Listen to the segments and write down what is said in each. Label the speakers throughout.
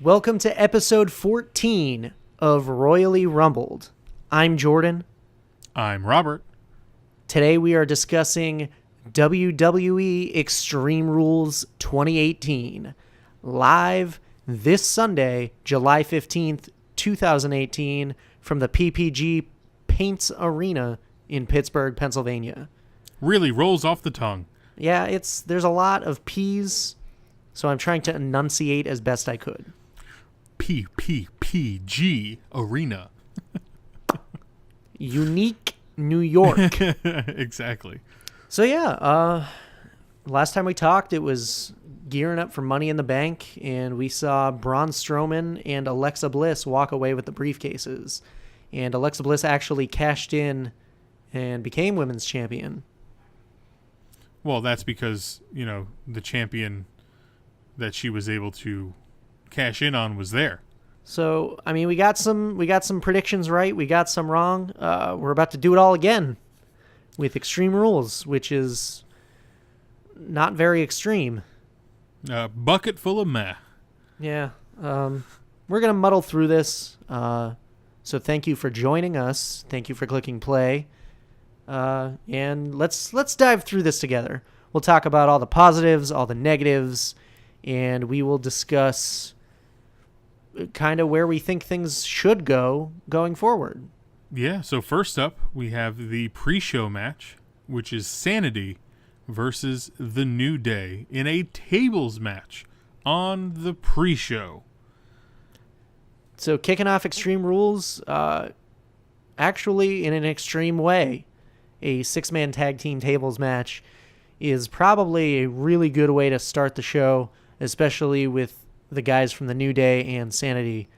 Speaker 1: Welcome to episode 14 of Royally Rumbled. I'm Jordan.
Speaker 2: I'm Robert.
Speaker 1: Today we are discussing WWE Extreme Rules 2018, live this Sunday, July 15th, 2018, from the PPG Paints Arena in Pittsburgh, Pennsylvania.
Speaker 2: Really rolls off the tongue.
Speaker 1: Yeah, there's a lot of P's, so I'm trying to enunciate as best I could.
Speaker 2: PPPG Arena.
Speaker 1: Unique New York.
Speaker 2: Exactly.
Speaker 1: So yeah, last time we talked, it was gearing up for Money in the Bank, and we saw Braun Strowman and Alexa Bliss walk away with the briefcases. And Alexa Bliss actually cashed in and became women's champion.
Speaker 2: Well, that's because, the champion that she was able to cash in on was there.
Speaker 1: So, I mean, we got some predictions right. We got some wrong. We're about to do it all again with Extreme Rules, which is not very extreme.
Speaker 2: Bucket full of meh.
Speaker 1: Yeah. We're going to muddle through this. So thank you for joining us. Thank you for clicking play. And let's dive through this together. We'll talk about all the positives, all the negatives, and we will discuss kind of where we think things should go going forward.
Speaker 2: Yeah, so first up, we have the pre-show match, which is Sanity versus The New Day in a tables match on the pre-show.
Speaker 1: So kicking off Extreme Rules, actually in an extreme way, a six-man tag team tables match is probably a really good way to start the show, especially with the guys from the New Day and Sanity,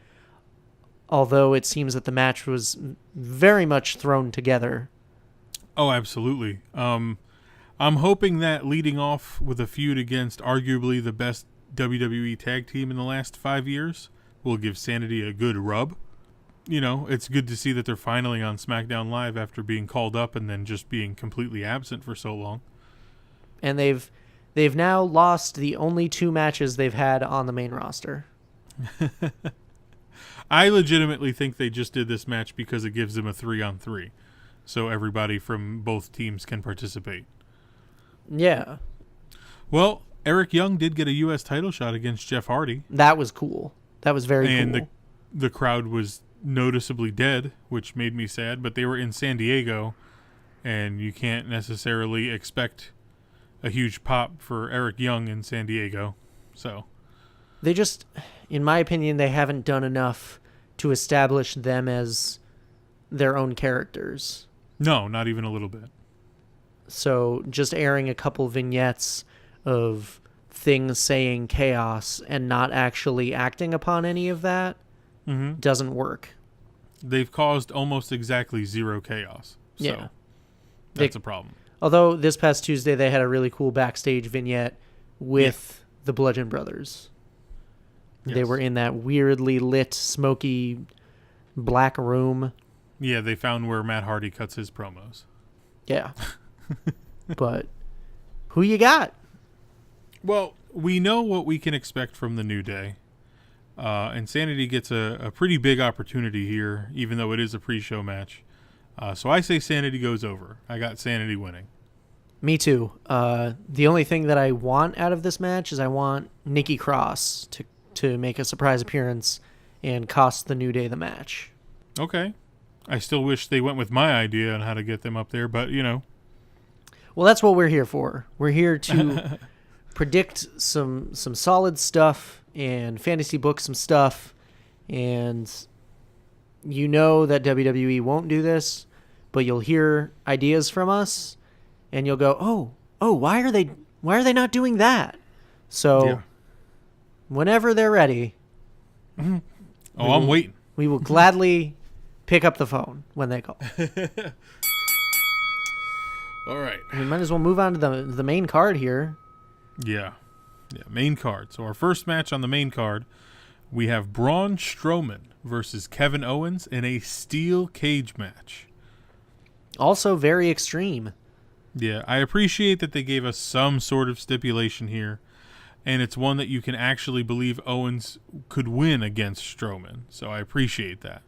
Speaker 1: although it seems that the match was very much thrown together.
Speaker 2: Oh, absolutely. I'm hoping that leading off with a feud against arguably the best WWE tag team in the last 5 years will give Sanity a good rub. It's good to see that they're finally on Smackdown Live after being called up and then just being completely absent for so long.
Speaker 1: And they've now lost the only two matches they've had on the main roster.
Speaker 2: I legitimately think they just did this match because it gives them a 3-on-3, so everybody from both teams can participate.
Speaker 1: Yeah.
Speaker 2: Well, Eric Young did get a U.S. title shot against Jeff Hardy.
Speaker 1: That was cool. That was very cool.
Speaker 2: And the crowd was noticeably dead, which made me sad, but they were in San Diego, and you can't necessarily expect a huge pop for Eric Young in San Diego. So
Speaker 1: they just, in my opinion, they haven't done enough to establish them as their own characters.
Speaker 2: No, not even a little bit.
Speaker 1: So just airing a couple vignettes of things saying chaos and not actually acting upon any of that doesn't work.
Speaker 2: They've caused almost exactly zero chaos. So
Speaker 1: yeah.
Speaker 2: That's a problem.
Speaker 1: Although this past Tuesday they had a really cool backstage vignette with the Bludgeon Brothers. Yes. They were in that weirdly lit, smoky black room.
Speaker 2: Yeah, they found where Matt Hardy cuts his promos.
Speaker 1: Yeah. But who you got?
Speaker 2: Well, we know what we can expect from the New Day. And Sanity gets a pretty big opportunity here, even though it is a pre-show match. So I say Sanity goes over. I got Sanity winning.
Speaker 1: Me too. The only thing that I want out of this match is I want Nikki Cross to make a surprise appearance and cost the New Day the match.
Speaker 2: Okay. I still wish they went with my idea on how to get them up there, but
Speaker 1: Well, that's what we're here for. We're here to predict some solid stuff and fantasy book some stuff, and you know that WWE won't do this, but you'll hear ideas from us and you'll go, oh, why are they not doing that? So whenever they're ready,
Speaker 2: I'm waiting.
Speaker 1: We will gladly pick up the phone when they call.
Speaker 2: All right.
Speaker 1: We might as well move on to the main card here.
Speaker 2: Yeah, main card. So our first match on the main card, we have Braun Strowman versus Kevin Owens in a steel cage match.
Speaker 1: Also very extreme.
Speaker 2: Yeah, I appreciate that they gave us some sort of stipulation here. and it's one that you can actually believe Owens could win against Strowman. So I appreciate that.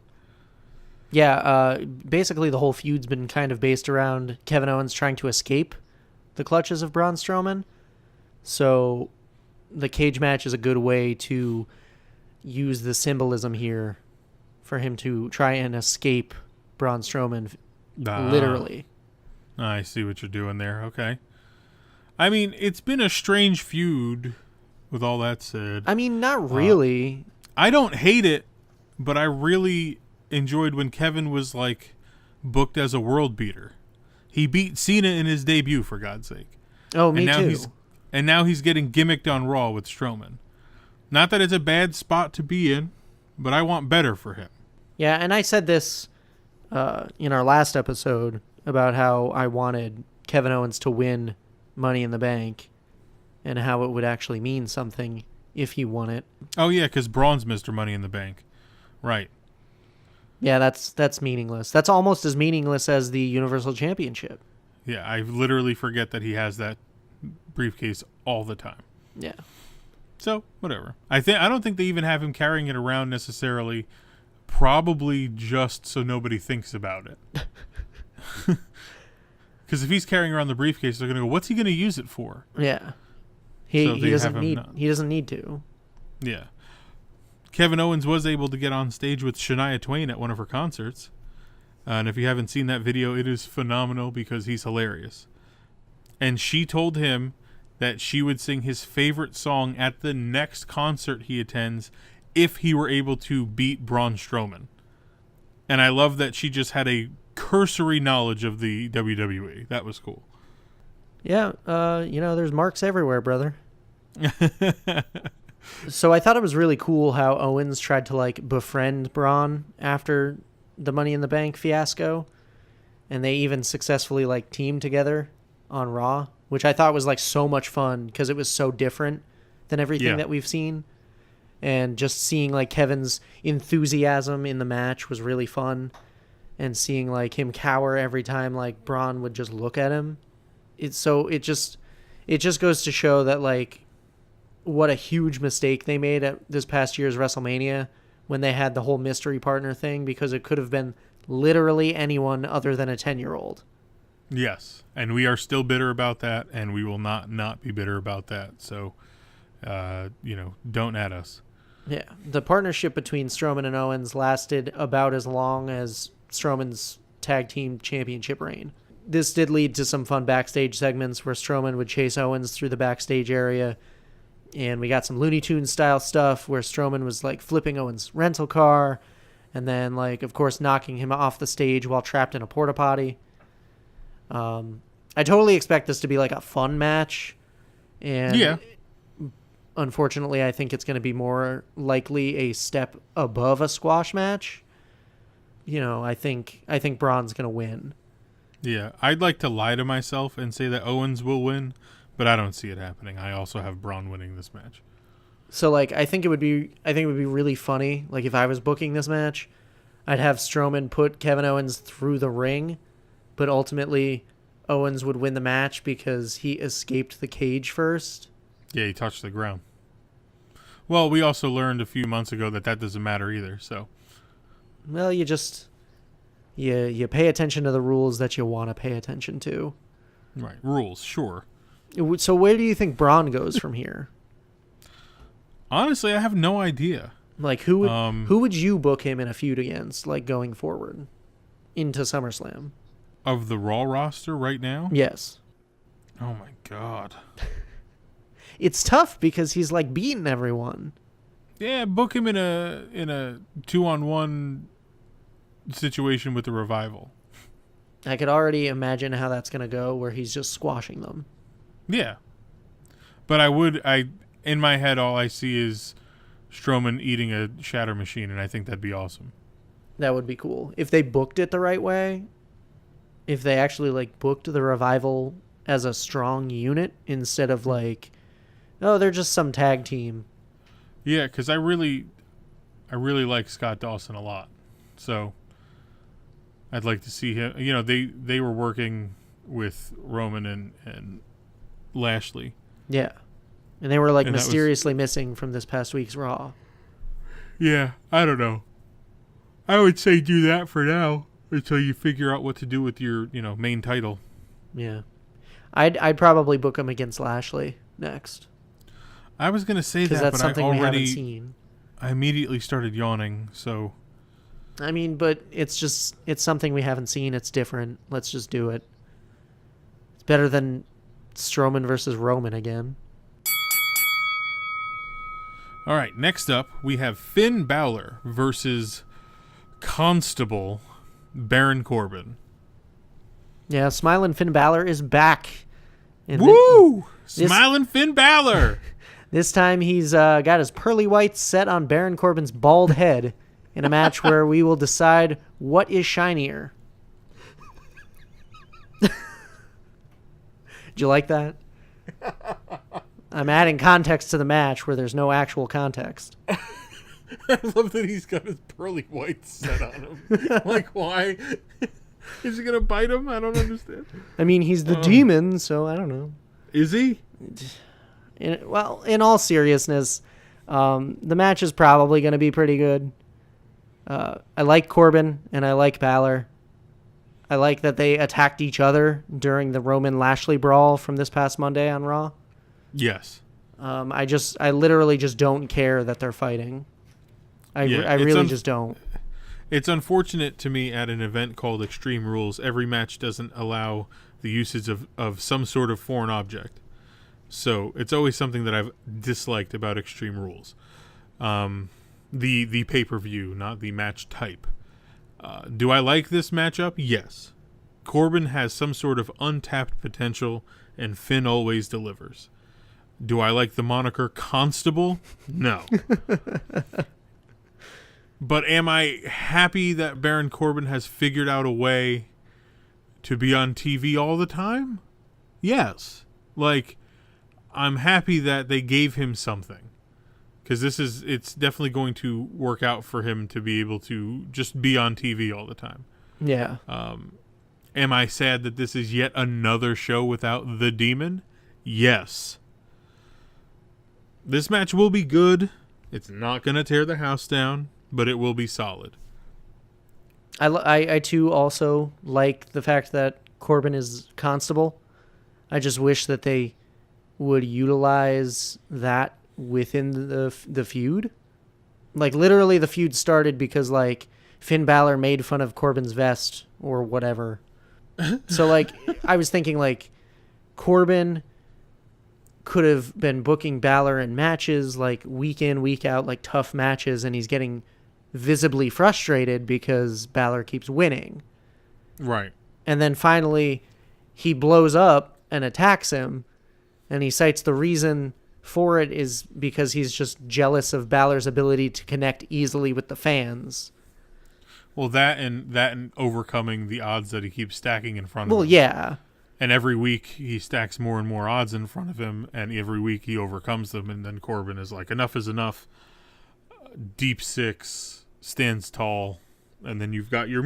Speaker 1: Yeah, basically the whole feud's been kind of based around Kevin Owens trying to escape the clutches of Braun Strowman. So the cage match is a good way to use the symbolism here for him to try and escape Braun Strowman, literally.
Speaker 2: I see what you're doing there. Okay. I mean, it's been a strange feud, with all that said.
Speaker 1: I mean, not really.
Speaker 2: I don't hate it, but I really enjoyed when Kevin was, like, booked as a world beater. He beat Cena in his debut, for God's sake.
Speaker 1: Oh, me too.
Speaker 2: And now he's getting gimmicked on Raw with Strowman. Not that it's a bad spot to be in, but I want better for him.
Speaker 1: Yeah, and I said this in our last episode about how I wanted Kevin Owens to win Money in the Bank and how it would actually mean something if he won it.
Speaker 2: Oh, yeah, because Braun's Mr. Money in the Bank. Right.
Speaker 1: Yeah, that's meaningless. That's almost as meaningless as the Universal Championship.
Speaker 2: Yeah, I literally forget that he has that briefcase all the time.
Speaker 1: Yeah.
Speaker 2: So, whatever. I don't think they even have him carrying it around necessarily, probably just so nobody thinks about it. Because if he's carrying around the briefcase, they're going to go, what's he going to use it for?
Speaker 1: Yeah. He doesn't need to.
Speaker 2: Yeah. Kevin Owens was able to get on stage with Shania Twain at one of her concerts. And if you haven't seen that video, it is phenomenal because he's hilarious. And she told him that she would sing his favorite song at the next concert he attends if he were able to beat Braun Strowman. And I love that she just had a cursory knowledge of the WWE. That was cool.
Speaker 1: Yeah, there's marks everywhere, brother. So I thought it was really cool how Owens tried to, like, befriend Braun after the Money in the Bank fiasco. And they even successfully, like, teamed together on Raw, which I thought was, like, so much fun because it was so different than everything that we've seen. And just seeing, like, Kevin's enthusiasm in the match was really fun. And seeing, like, him cower every time, like, Braun would just look at him. It just goes to show that, like, what a huge mistake they made at this past year's WrestleMania when they had the whole mystery partner thing, because it could have been literally anyone other than a 10-year-old.
Speaker 2: Yes, and we are still bitter about that, and we will not be bitter about that. So, don't add us.
Speaker 1: Yeah, the partnership between Strowman and Owens lasted about as long as Strowman's tag team championship reign. This did lead to some fun backstage segments where Strowman would chase Owens through the backstage area, and we got some Looney Tunes style stuff where Strowman was, like, flipping Owens' rental car, and then, like, of course, knocking him off the stage while trapped in a porta potty. I totally expect this to be, like, a fun match, and unfortunately, I think it's going to be more likely a step above a squash match. I think Braun's going to win.
Speaker 2: Yeah, I'd like to lie to myself and say that Owens will win, but I don't see it happening. I also have Braun winning this match.
Speaker 1: So, like, I think it would be really funny. Like, if I was booking this match, I'd have Strowman put Kevin Owens through the ring, but ultimately Owens would win the match because he escaped the cage first.
Speaker 2: Yeah, he touched the ground. Well, we also learned a few months ago that doesn't matter either, so.
Speaker 1: Well, you pay attention to the rules that you want to pay attention to.
Speaker 2: Right, rules, sure.
Speaker 1: So where do you think Braun goes from here?
Speaker 2: Honestly, I have no idea.
Speaker 1: Like, who would you book him in a feud against, like, going forward into SummerSlam?
Speaker 2: Of the Raw roster right now?
Speaker 1: Yes.
Speaker 2: Oh my God.
Speaker 1: It's tough because he's, like, beating everyone.
Speaker 2: Yeah, book him in a 2-on-1 situation with the Revival.
Speaker 1: I could already imagine how that's going to go, where he's just squashing them.
Speaker 2: Yeah. But in my head, all I see is Strowman eating a shatter machine, and I think that'd be awesome.
Speaker 1: That would be cool. If they booked it the right way, if they actually, like, booked the Revival as a strong unit instead of, like, oh, they're just some tag team.
Speaker 2: Yeah, because I really like Scott Dawson a lot. So I'd like to see him. They were working with Roman and Lashley.
Speaker 1: Yeah. And they were like
Speaker 2: And
Speaker 1: mysteriously missing from this past week's Raw.
Speaker 2: Yeah, I don't know. I would say do that for now until you figure out what to do with your, main title.
Speaker 1: Yeah. I'd probably book him against Lashley next.
Speaker 2: I was going to say that,
Speaker 1: that's
Speaker 2: but
Speaker 1: something
Speaker 2: we
Speaker 1: haven't seen.
Speaker 2: I immediately started yawning, so...
Speaker 1: I mean, but it's something we haven't seen. It's different. Let's just do it. It's better than Strowman versus Roman again.
Speaker 2: All right, next up, we have Finn Balor versus Constable Baron Corbin.
Speaker 1: Yeah, Smiling Finn Balor is back.
Speaker 2: Woo! Smiling Finn Balor!
Speaker 1: This time he's got his pearly whites set on Baron Corbin's bald head in a match where we will decide what is shinier. Did you like that? I'm adding context to the match where there's no actual context.
Speaker 2: I love that he's got his pearly whites set on him. Like, why? Is he going to bite him? I don't understand.
Speaker 1: I mean, he's the demon, so I don't know.
Speaker 2: Is he?
Speaker 1: In all seriousness, the match is probably going to be pretty good. I like Corbin, and I like Balor. I like that they attacked each other during the Roman Lashley brawl from this past Monday on Raw.
Speaker 2: Yes.
Speaker 1: I literally just don't care that they're fighting. I really just don't.
Speaker 2: It's unfortunate to me at an event called Extreme Rules, every match doesn't allow the usage of some sort of foreign object. So it's always something that I've disliked about Extreme Rules. The pay-per-view, not the match type. Do I like this matchup? Yes. Corbin has some sort of untapped potential, and Finn always delivers. Do I like the moniker Constable? No. But am I happy that Baron Corbin has figured out a way to be on TV all the time? Yes. Like, I'm happy that they gave him something. Because it's definitely going to work out for him to be able to just be on TV all the time.
Speaker 1: Yeah.
Speaker 2: Am I sad that this is yet another show without the Demon? Yes. This match will be good. It's not going to tear the house down, but it will be solid.
Speaker 1: I too also like the fact that Corbin is Constable. I just wish that they would utilize that within the feud. Like, literally the feud started because, like, Finn Balor made fun of Corbin's vest or whatever. So, like, I was thinking, like, Corbin could have been booking Balor in matches, like, week in, week out, like, tough matches, and he's getting visibly frustrated because Balor keeps winning.
Speaker 2: Right.
Speaker 1: And then finally he blows up and attacks him, and he cites the reason for it is because he's just jealous of Balor's ability to connect easily with the fans.
Speaker 2: Well, that and overcoming the odds that he keeps stacking in front of him.
Speaker 1: Well, yeah.
Speaker 2: And every week he stacks more and more odds in front of him, and every week he overcomes them, and then Corbin is like, enough is enough. Deep six, stands tall, and then you've got your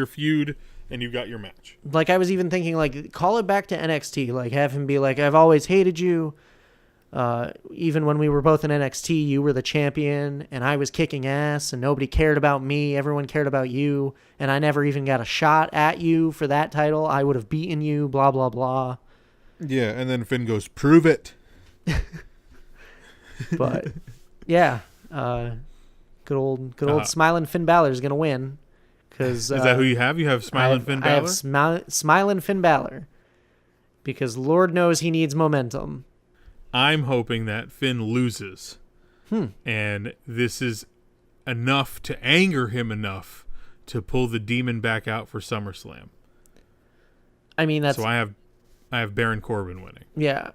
Speaker 2: feud, and you've got your match.
Speaker 1: Like, I was even thinking, like, call it back to NXT. Like, have him be like, I've always hated you. Even when we were both in NXT, you were the champion, and I was kicking ass, and nobody cared about me. Everyone cared about you, and I never even got a shot at you for that title. I would have beaten you, blah, blah, blah.
Speaker 2: Yeah, and then Finn goes, prove it.
Speaker 1: But, yeah, good old Smiling Finn Balor is going to win. Cause,
Speaker 2: is that who you have? You have Smiling Finn Balor?
Speaker 1: I have Smiling Finn Balor. Because Lord knows he needs momentum.
Speaker 2: I'm hoping that Finn loses. And this is enough to anger him enough to pull the Demon back out for SummerSlam.
Speaker 1: I mean, that's...
Speaker 2: So I have Baron Corbin winning.
Speaker 1: Yeah.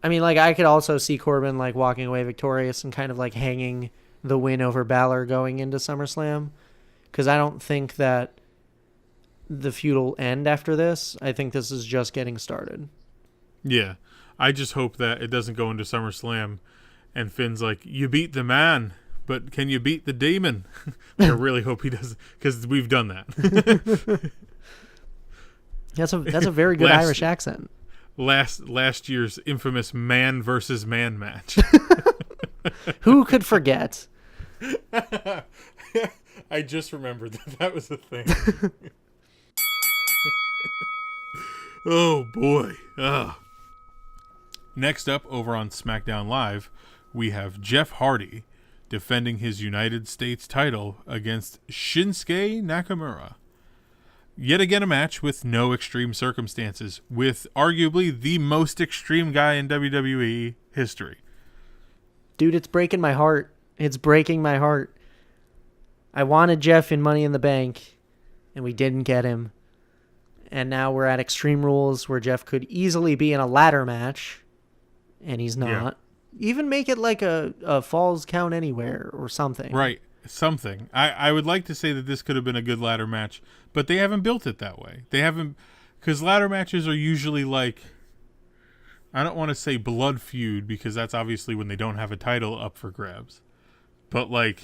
Speaker 1: I mean, like, I could also see Corbin, like, walking away victorious and kind of, like, hanging the win over Balor going into SummerSlam. Because I don't think that the feud will end after this. I think this is just getting started.
Speaker 2: Yeah. I just hope that it doesn't go into SummerSlam and Finn's like, you beat the man, but can you beat the Demon? I really hope he doesn't, because we've done that.
Speaker 1: That's a very good Irish accent.
Speaker 2: last year's infamous man versus man match.
Speaker 1: Who could forget?
Speaker 2: I just remembered that was a thing. Oh boy. Next up, over on SmackDown Live, we have Jeff Hardy defending his United States title against Shinsuke Nakamura. Yet again a match with no extreme circumstances, with arguably the most extreme guy in WWE history.
Speaker 1: Dude, it's breaking my heart. It's breaking my heart. I wanted Jeff in Money in the Bank, and we didn't get him. And now we're at Extreme Rules, where Jeff could easily be in a ladder match, and he's not. Yeah. Even make it like a Falls Count Anywhere or something.
Speaker 2: Right, something. I would like to say that this could have been a good ladder match, but they haven't built it that way. They haven't, because ladder matches are usually like, I don't want to say blood feud, because that's obviously when they don't have a title up for grabs. But like,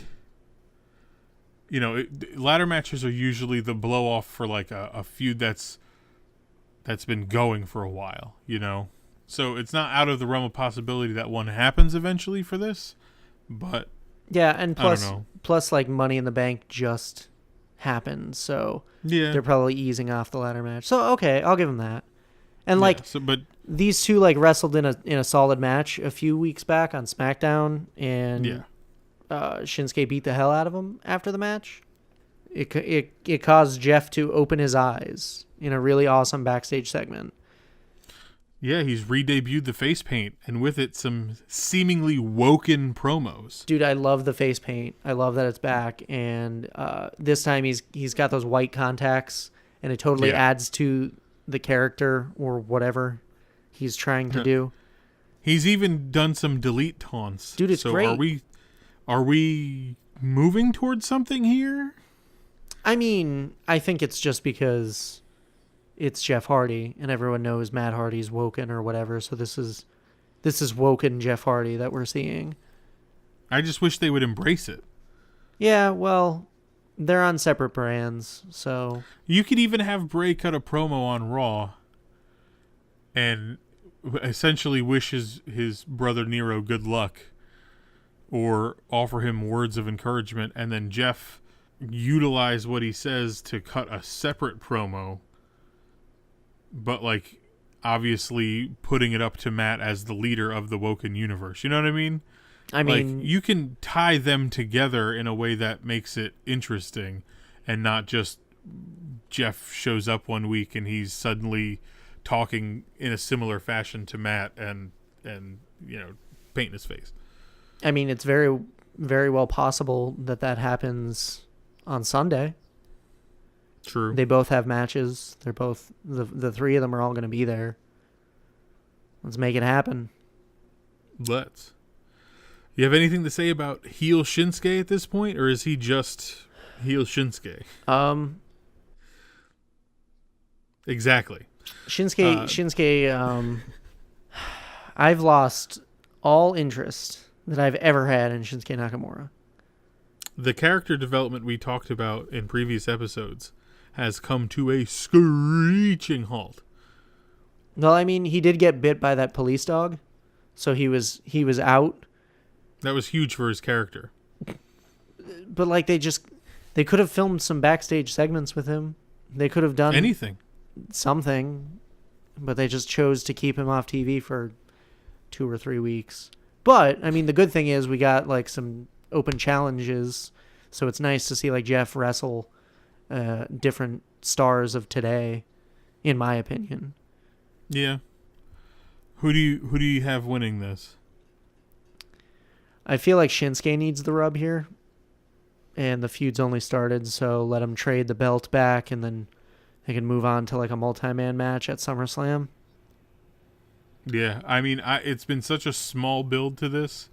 Speaker 2: you know, ladder matches are usually the blow off for like a feud that's been going for a while, you know? So it's not out of the realm of possibility that one happens eventually for this, but
Speaker 1: yeah, and plus like Money in the Bank just happened, so yeah, they're probably easing off the ladder match. So okay, I'll give them that. And like, but these two like wrestled in a solid match a few weeks back on SmackDown, and Shinsuke beat the hell out of him after the match. It caused Jeff to open his eyes in a really awesome backstage segment.
Speaker 2: Yeah, he's re-debuted the face paint, and with it, some seemingly woken promos.
Speaker 1: Dude, I love the face paint. I love that it's back, and this time he's got those white contacts, and it totally adds to the character or whatever he's trying to do.
Speaker 2: He's even done some delete taunts.
Speaker 1: Dude, it's great.
Speaker 2: Are we moving towards something here?
Speaker 1: I mean, I think it's just because it's Jeff Hardy, and everyone knows Matt Hardy's woken or whatever. So this is woken Jeff Hardy that we're seeing.
Speaker 2: I just wish they would embrace it.
Speaker 1: Yeah, well, they're on separate brands, so
Speaker 2: you could even have Bray cut a promo on Raw and essentially wish his brother Nero good luck, or offer him words of encouragement, and then Jeff utilize what he says to cut a separate promo, but like obviously putting it up to Matt as the leader of the Woken universe. You know what I mean? I mean, like, you can tie them together in a way that makes it interesting, and not just Jeff shows up one week and he's suddenly talking in a similar fashion to Matt and you know, painting his face.
Speaker 1: I mean, it's very, very well possible that happens on Sunday.
Speaker 2: True.
Speaker 1: They both have matches. They're both the three of them are all going to be there. Let's make it happen.
Speaker 2: Let's. You have anything to say about heel Shinsuke at this point, or is he just heel Shinsuke? Exactly.
Speaker 1: Shinsuke. I've lost all interest that I've ever had in Shinsuke Nakamura.
Speaker 2: The character development we talked about in previous episodes has come to a screeching halt.
Speaker 1: Well, I mean, he did get bit by that police dog, so he was out.
Speaker 2: That was huge for his character.
Speaker 1: But like they could have filmed some backstage segments with him. They could have done something, but they just chose to keep him off TV for 2 or 3 weeks. But I mean, the good thing is we got like some open challenges, so it's nice to see like Jeff wrestle different stars of today, in my opinion.
Speaker 2: Yeah. Who do you have winning this?
Speaker 1: I feel like Shinsuke needs the rub here, and the feud's only started, so let him trade the belt back, and then they can move on to like a multi-man match at SummerSlam.
Speaker 2: Yeah, I mean, it's been such a small build to this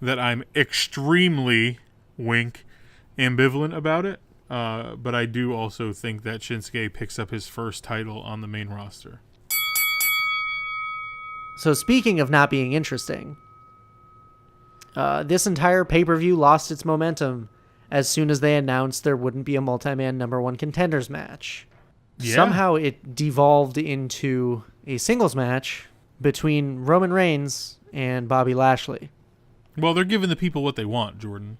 Speaker 2: that I'm extremely ambivalent about it. But I do also think that Shinsuke picks up his first title on the main roster.
Speaker 1: So speaking of not being interesting, this entire pay-per-view lost its momentum as soon as they announced there wouldn't be a multi-man number one contenders match.
Speaker 2: Yeah.
Speaker 1: Somehow it devolved into a singles match between Roman Reigns and Bobby Lashley.
Speaker 2: Well, they're giving the people what they want, Jordan.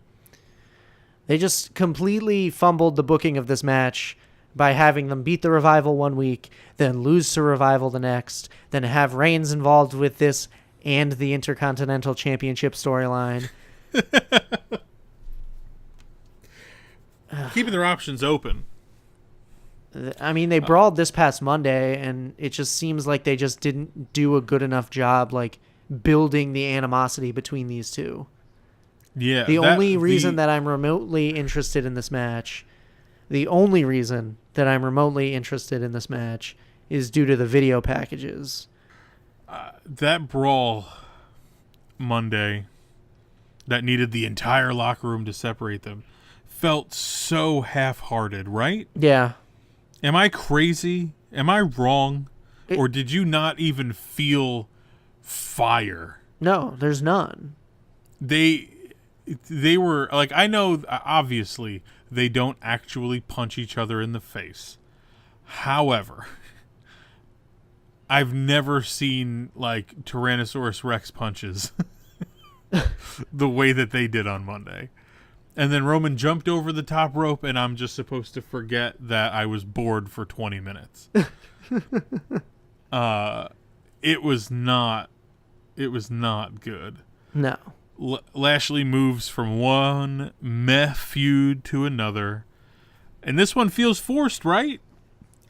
Speaker 1: They just completely fumbled the booking of this match by having them beat the Revival one week, then lose to Revival the next, then have Reigns involved with this and the Intercontinental Championship storyline.
Speaker 2: Keeping their options open.
Speaker 1: I mean, they brawled this past Monday, and it just seems like they just didn't do a good enough job, like, building the animosity between these two.
Speaker 2: Yeah.
Speaker 1: The only reason that I'm remotely interested in this match is due to the video packages.
Speaker 2: That brawl Monday that needed the entire locker room to separate them felt so half-hearted, right?
Speaker 1: Yeah.
Speaker 2: Am I crazy? Am I wrong? Or did you not even feel fire?
Speaker 1: No, there's none.
Speaker 2: They were like, I know obviously they don't actually punch each other in the face. However, I've never seen like Tyrannosaurus Rex punches the way that they did on Monday. And then Roman jumped over the top rope, and I'm just supposed to forget that I was bored for 20 minutes. It was not good.
Speaker 1: No.
Speaker 2: Lashley moves from one meh feud to another. And this one feels forced, right?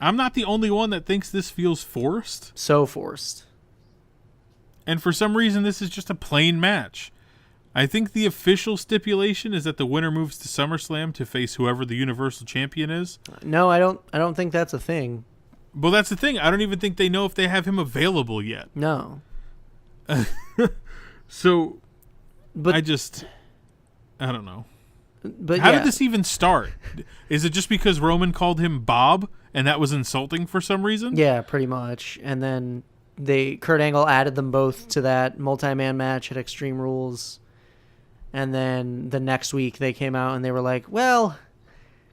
Speaker 2: I'm not the only one that thinks this feels forced.
Speaker 1: So forced.
Speaker 2: And for some reason, this is just a plain match. I think the official stipulation is that the winner moves to SummerSlam to face whoever the Universal Champion is.
Speaker 1: No, I don't think that's a thing.
Speaker 2: Well, that's the thing. I don't even think they know if they have him available yet.
Speaker 1: No.
Speaker 2: So,
Speaker 1: but
Speaker 2: I don't know.
Speaker 1: But
Speaker 2: How
Speaker 1: yeah.
Speaker 2: did this even start? Is it just because Roman called him Bob and that was insulting for some reason?
Speaker 1: Yeah, pretty much. And then Kurt Angle added them both to that multi-man match at Extreme Rules. And then the next week they came out and they were like, well,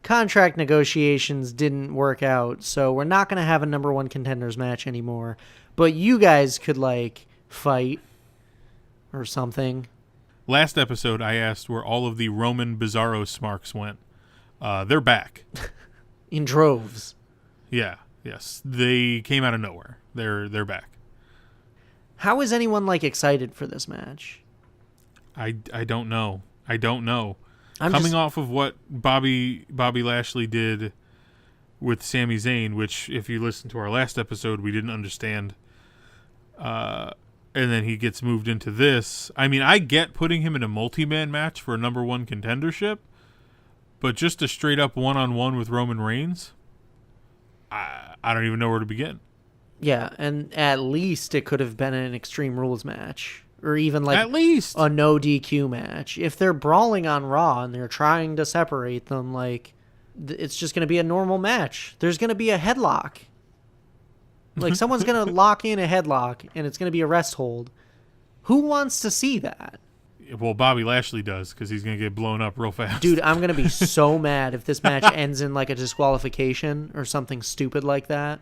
Speaker 1: contract negotiations didn't work out, so we're not going to have a number one contenders match anymore. But you guys could, like, fight or something.
Speaker 2: Last episode, I asked where all of the Roman Bizarro smarks went. They're back.
Speaker 1: In droves.
Speaker 2: Yeah, yes. They came out of nowhere. They're back.
Speaker 1: How is anyone, like, excited for this match?
Speaker 2: I don't know. I don't know.
Speaker 1: I'm
Speaker 2: Coming off of what Bobby Lashley did with Sami Zayn, which if you listen to our last episode, we didn't understand. And then he gets moved into this. I mean, I get putting him in a multi-man match for a number one contendership, but just a straight up one-on-one with Roman Reigns, I don't even know where to begin.
Speaker 1: Yeah, and at least it could have been an Extreme Rules match. Or even like
Speaker 2: at least
Speaker 1: a no DQ match. If they're brawling on Raw and they're trying to separate them, like, it's just going to be a normal match. There's going to be a headlock. Like, someone's going to lock in a headlock and it's going to be a rest hold. Who wants to see that?
Speaker 2: Well, Bobby Lashley does because he's going to get blown up real fast.
Speaker 1: Dude, I'm going to be so mad if this match ends in like a disqualification or something stupid like that.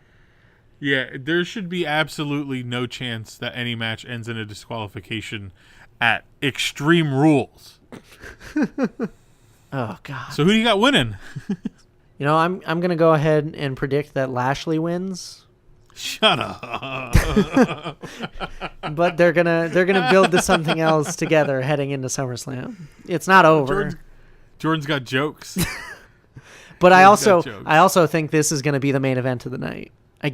Speaker 2: Yeah, there should be absolutely no chance that any match ends in a disqualification at Extreme Rules.
Speaker 1: Oh, God.
Speaker 2: So who do you got winning?
Speaker 1: You know, I'm going to go ahead and predict that Lashley wins.
Speaker 2: Shut up.
Speaker 1: But they're gonna build to something else together heading into SummerSlam. It's not over.
Speaker 2: Jordan's got jokes.
Speaker 1: But I also think this is gonna be the main event of the night. Oh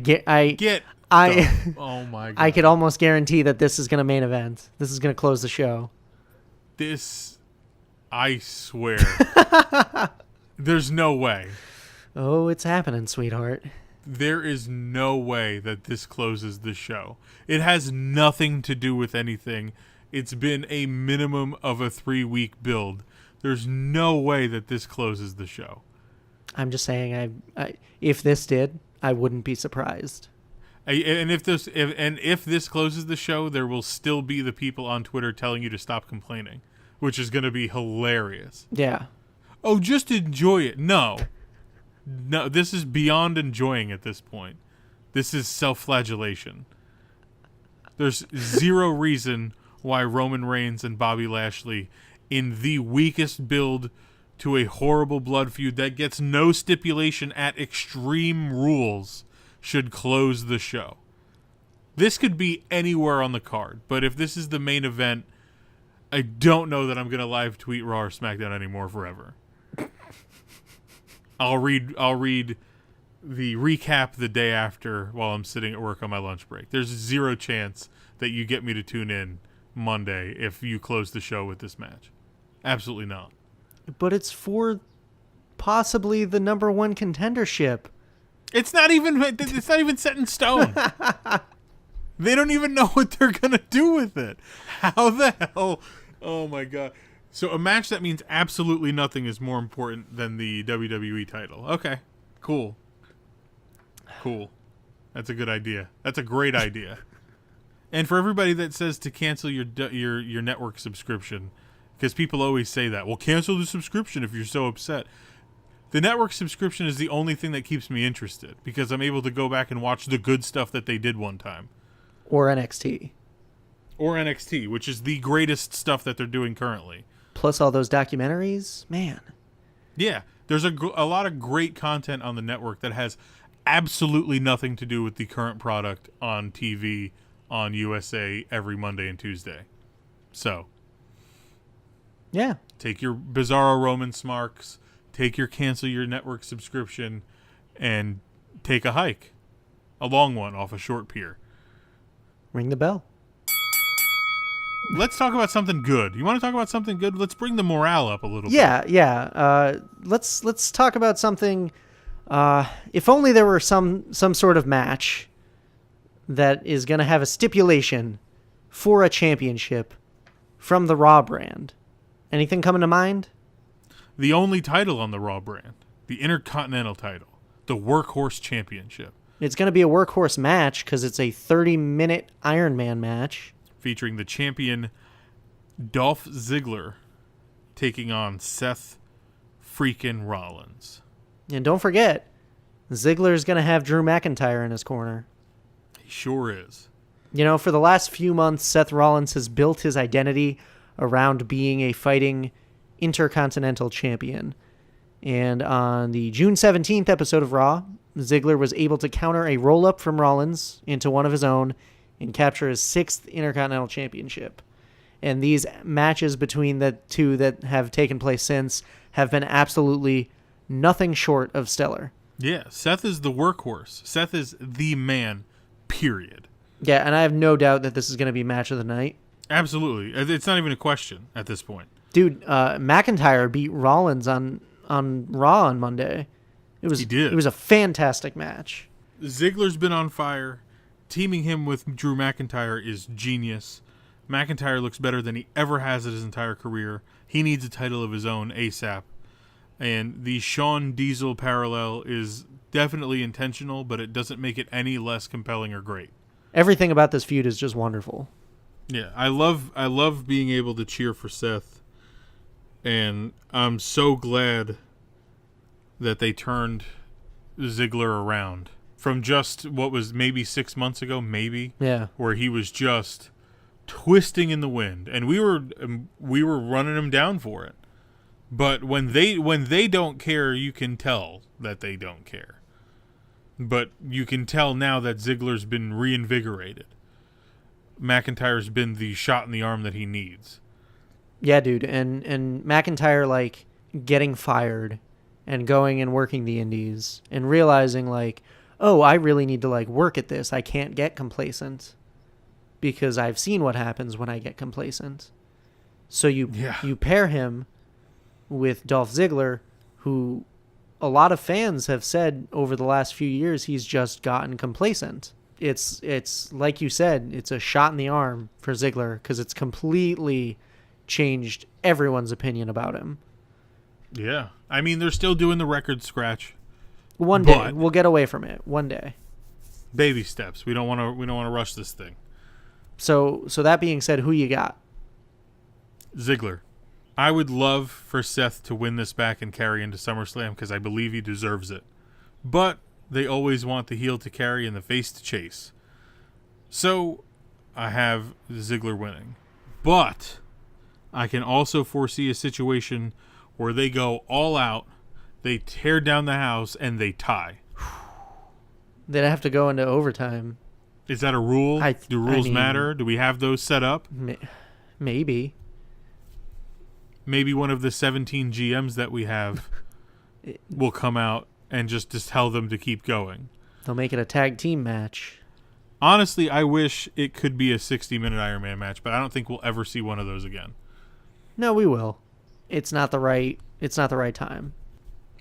Speaker 1: my God. I could almost guarantee that this is gonna main event. This is gonna close the show.
Speaker 2: I swear. There's no way.
Speaker 1: Oh, it's happening, sweetheart.
Speaker 2: There is no way that this closes the show. It has nothing to do with anything. It's been a minimum of a 3-week build. There's no way that this closes the show.
Speaker 1: I'm just saying, if this did, I wouldn't be surprised.
Speaker 2: And if this closes the show, there will still be the people on Twitter telling you to stop complaining, which is going to be hilarious.
Speaker 1: Yeah.
Speaker 2: Oh, just enjoy it. No. No, this is beyond enjoying at this point. This is self-flagellation. There's zero reason why Roman Reigns and Bobby Lashley, in the weakest build to a horrible blood feud that gets no stipulation at Extreme Rules, should close the show. This could be anywhere on the card, but if this is the main event, I don't know that I'm going to live tweet Raw or SmackDown anymore forever. I'll read the recap the day after while I'm sitting at work on my lunch break. There's zero chance that you get me to tune in Monday if you close the show with this match. Absolutely not.
Speaker 1: But it's for possibly the number one contendership.
Speaker 2: It's not even set in stone. They don't even know what they're going to do with it. How the hell? Oh my God. So a match that means absolutely nothing is more important than the WWE title. Okay, cool. That's a good idea. That's a great idea. And for everybody that says to cancel your network subscription, because people always say that, well, cancel the subscription if you're so upset. The network subscription is the only thing that keeps me interested because I'm able to go back and watch the good stuff that they did one time.
Speaker 1: Or NXT.
Speaker 2: Or NXT, which is the greatest stuff that they're doing currently.
Speaker 1: Plus all those documentaries, man.
Speaker 2: Yeah, there's a lot of great content on the network that has absolutely nothing to do with the current product on TV on USA every Monday and Tuesday. So,
Speaker 1: yeah.
Speaker 2: Take your Bizarro Roman smarks, take your cancel your network subscription, and take a hike. A long one off a short pier.
Speaker 1: Ring the bell.
Speaker 2: Let's talk about something good. You want to talk about something good? Let's bring the morale up a little bit.
Speaker 1: Yeah. Let's talk about something. If only there were some sort of match that is going to have a stipulation for a championship from the Raw brand. Anything coming to mind?
Speaker 2: The only title on the Raw brand, the Intercontinental title, the Workhorse Championship.
Speaker 1: It's going to be a workhorse match because it's a 30-minute Iron Man match.
Speaker 2: Featuring the champion Dolph Ziggler taking on Seth freaking Rollins.
Speaker 1: And don't forget, Ziggler's going to have Drew McIntyre in his corner.
Speaker 2: He sure is.
Speaker 1: You know, for the last few months, Seth Rollins has built his identity around being a fighting Intercontinental champion. And on the June 17th episode of Raw, Ziggler was able to counter a roll-up from Rollins into one of his own and capture his 6th Intercontinental Championship. And these matches between the two that have taken place since have been absolutely nothing short of stellar.
Speaker 2: Yeah, Seth is the workhorse. Seth is the man, period.
Speaker 1: Yeah, and I have no doubt that this is going to be match of the night.
Speaker 2: Absolutely. It's not even a question at this point.
Speaker 1: Dude, McIntyre beat Rollins on Raw on Monday.
Speaker 2: He did.
Speaker 1: It was a fantastic match.
Speaker 2: Ziggler's been on fire. Teaming him with Drew McIntyre is genius. McIntyre looks better than he ever has in his entire career. He needs a title of his own ASAP. And the Shawn Diesel parallel is definitely intentional, but it doesn't make it any less compelling or great.
Speaker 1: Everything about this feud is just wonderful.
Speaker 2: Yeah, I love being able to cheer for Seth. And I'm so glad that they turned Ziggler around. From just what was maybe 6 months ago,
Speaker 1: yeah,
Speaker 2: where he was just twisting in the wind, and we were running him down for it. But when they don't care, you can tell that they don't care. But you can tell now that Ziggler's been reinvigorated. McIntyre's been the shot in the arm that he needs.
Speaker 1: Yeah, dude, and McIntyre like getting fired and going and working the indies and realizing like, oh, I really need to like work at this. I can't get complacent because I've seen what happens when I get complacent. So you pair him with Dolph Ziggler, who a lot of fans have said over the last few years he's just gotten complacent. It's like you said, it's a shot in the arm for Ziggler because it's completely changed everyone's opinion about him.
Speaker 2: Yeah. I mean, they're still doing the record scratch.
Speaker 1: One day we'll get away from it. One day.
Speaker 2: Baby steps. We don't want to rush this thing.
Speaker 1: So that being said, who you got?
Speaker 2: Ziggler. I would love for Seth to win this back and carry into SummerSlam because I believe he deserves it. But they always want the heel to carry and the face to chase. So I have Ziggler winning. But I can also foresee a situation where they go all out, they tear down the house, and they tie.
Speaker 1: They'd have to go into overtime.
Speaker 2: Is that a rule? Do rules matter? Do we have those set up?
Speaker 1: Maybe.
Speaker 2: Maybe one of the 17 GMs that we have will come out and just tell them to keep going.
Speaker 1: They'll make it a tag team match.
Speaker 2: Honestly, I wish it could be a 60-minute Iron Man match, but I don't think we'll ever see one of those again.
Speaker 1: No, we will. It's not the right time.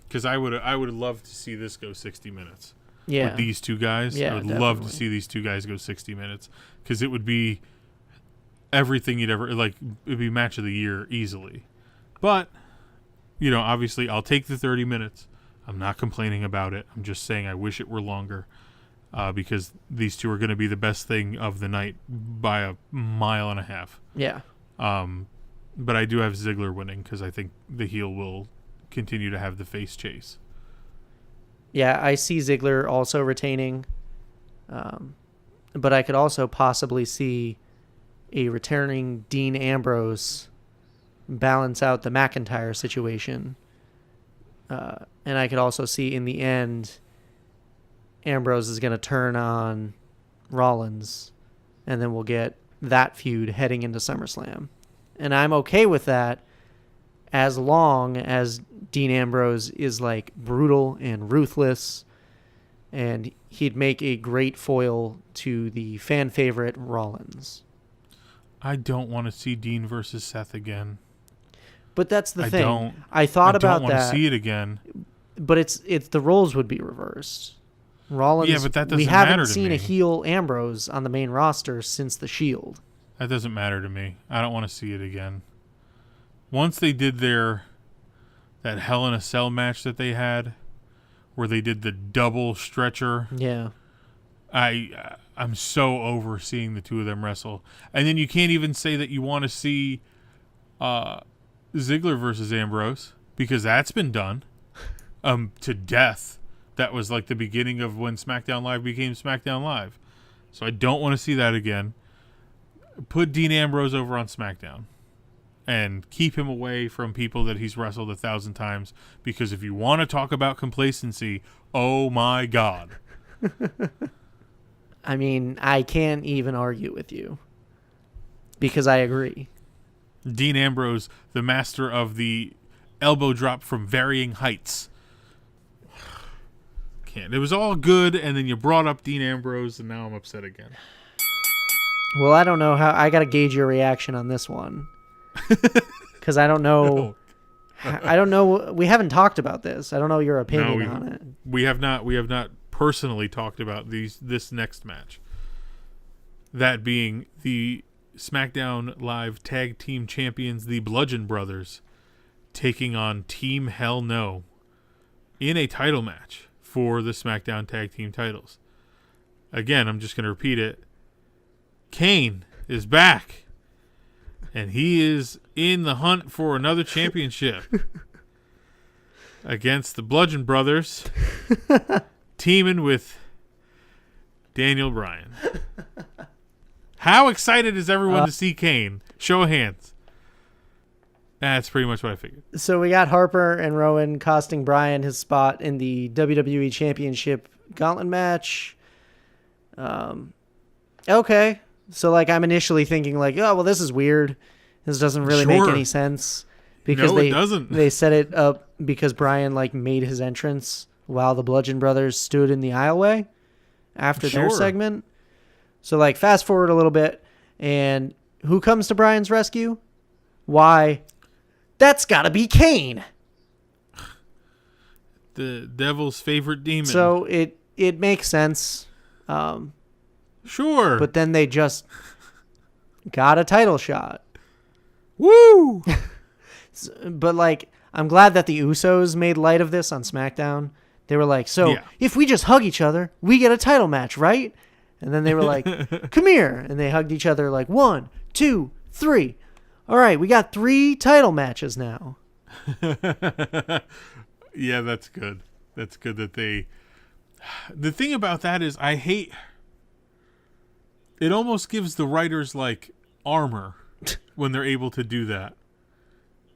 Speaker 2: Because I would love to see this go 60 minutes.
Speaker 1: Yeah.
Speaker 2: With these two guys.
Speaker 1: Yeah,
Speaker 2: I would love to see these two guys go 60 minutes. Because it would be everything you'd ever... Like, it would be match of the year easily. But, obviously, I'll take the 30 minutes. I'm not complaining about it. I'm just saying I wish it were longer. Because these two are going to be the best thing of the night by a mile and a half.
Speaker 1: Yeah.
Speaker 2: But I do have Ziggler winning because I think the heel will continue to have the face chase.
Speaker 1: Yeah, I see Ziggler also retaining. But I could also possibly see a returning Dean Ambrose balance out the McIntyre situation. And I could also see in the end, Ambrose is going to turn on Rollins, and then we'll get that feud heading into SummerSlam. And I'm okay with that as long as Dean Ambrose is like brutal and ruthless, and he'd make a great foil to the fan favorite Rollins.
Speaker 2: I don't want to see Dean versus Seth again.
Speaker 1: But that's the thing.
Speaker 2: I
Speaker 1: thought about that.
Speaker 2: I don't want to see it again.
Speaker 1: But it's the roles would be reversed. Rollins.
Speaker 2: Yeah, but that doesn't
Speaker 1: we
Speaker 2: matter
Speaker 1: haven't
Speaker 2: to
Speaker 1: seen
Speaker 2: me.
Speaker 1: a heel Ambrose on the main roster since the Shield.
Speaker 2: That doesn't matter to me. I don't want to see it again. Once they did that Hell in a Cell match that they had, where they did the double stretcher.
Speaker 1: Yeah.
Speaker 2: I'm so over seeing the two of them wrestle. And then you can't even say that you want to see Ziggler versus Ambrose, because that's been done to death. That was like the beginning of when SmackDown Live became SmackDown Live. So I don't want to see that again. Put Dean Ambrose over on SmackDown and keep him away from people that he's wrestled 1,000 times, because if you want to talk about complacency, oh my God.
Speaker 1: I mean, I can't even argue with you because I agree.
Speaker 2: Dean Ambrose, the master of the elbow drop from varying heights. Can't. It was all good, and then you brought up Dean Ambrose, and now I'm upset again.
Speaker 1: Well, I don't know how. I got to gauge your reaction on this one, because I don't know. No. I don't know. We haven't talked about this. I don't know your opinion on it.
Speaker 2: We have not. We have not personally talked about this next match. That being the SmackDown Live Tag Team Champions, the Bludgeon Brothers, taking on Team Hell No in a title match for the SmackDown Tag Team titles. Again, I'm just going to repeat it. Kane is back, and he is in the hunt for another championship against the Bludgeon Brothers, teaming with Daniel Bryan. How excited is everyone to see Kane? Show of hands. That's pretty much what I figured.
Speaker 1: So we got Harper and Rowan costing Bryan his spot in the WWE Championship Gauntlet match. Okay. So, like, I'm initially thinking, like, oh, well, this is weird. This doesn't really make any sense. Because
Speaker 2: it doesn't.
Speaker 1: They set it up because Bryan, like, made his entrance while the Bludgeon Brothers stood in the aisleway after their segment. So, like, fast forward a little bit, and who comes to Bryan's rescue? Why? That's got to be Kane.
Speaker 2: The devil's favorite demon.
Speaker 1: So it makes sense.
Speaker 2: Sure.
Speaker 1: But then they just got a title shot.
Speaker 2: Woo!
Speaker 1: But, like, I'm glad that the Usos made light of this on SmackDown. They were like, if we just hug each other, we get a title match, right? And then they were like, come here. And they hugged each other like 1, 2, 3. All right, we got 3 title matches now.
Speaker 2: Yeah, that's good. That's good that they... The thing about that is I hate... It almost gives the writers, like, armor when they're able to do that.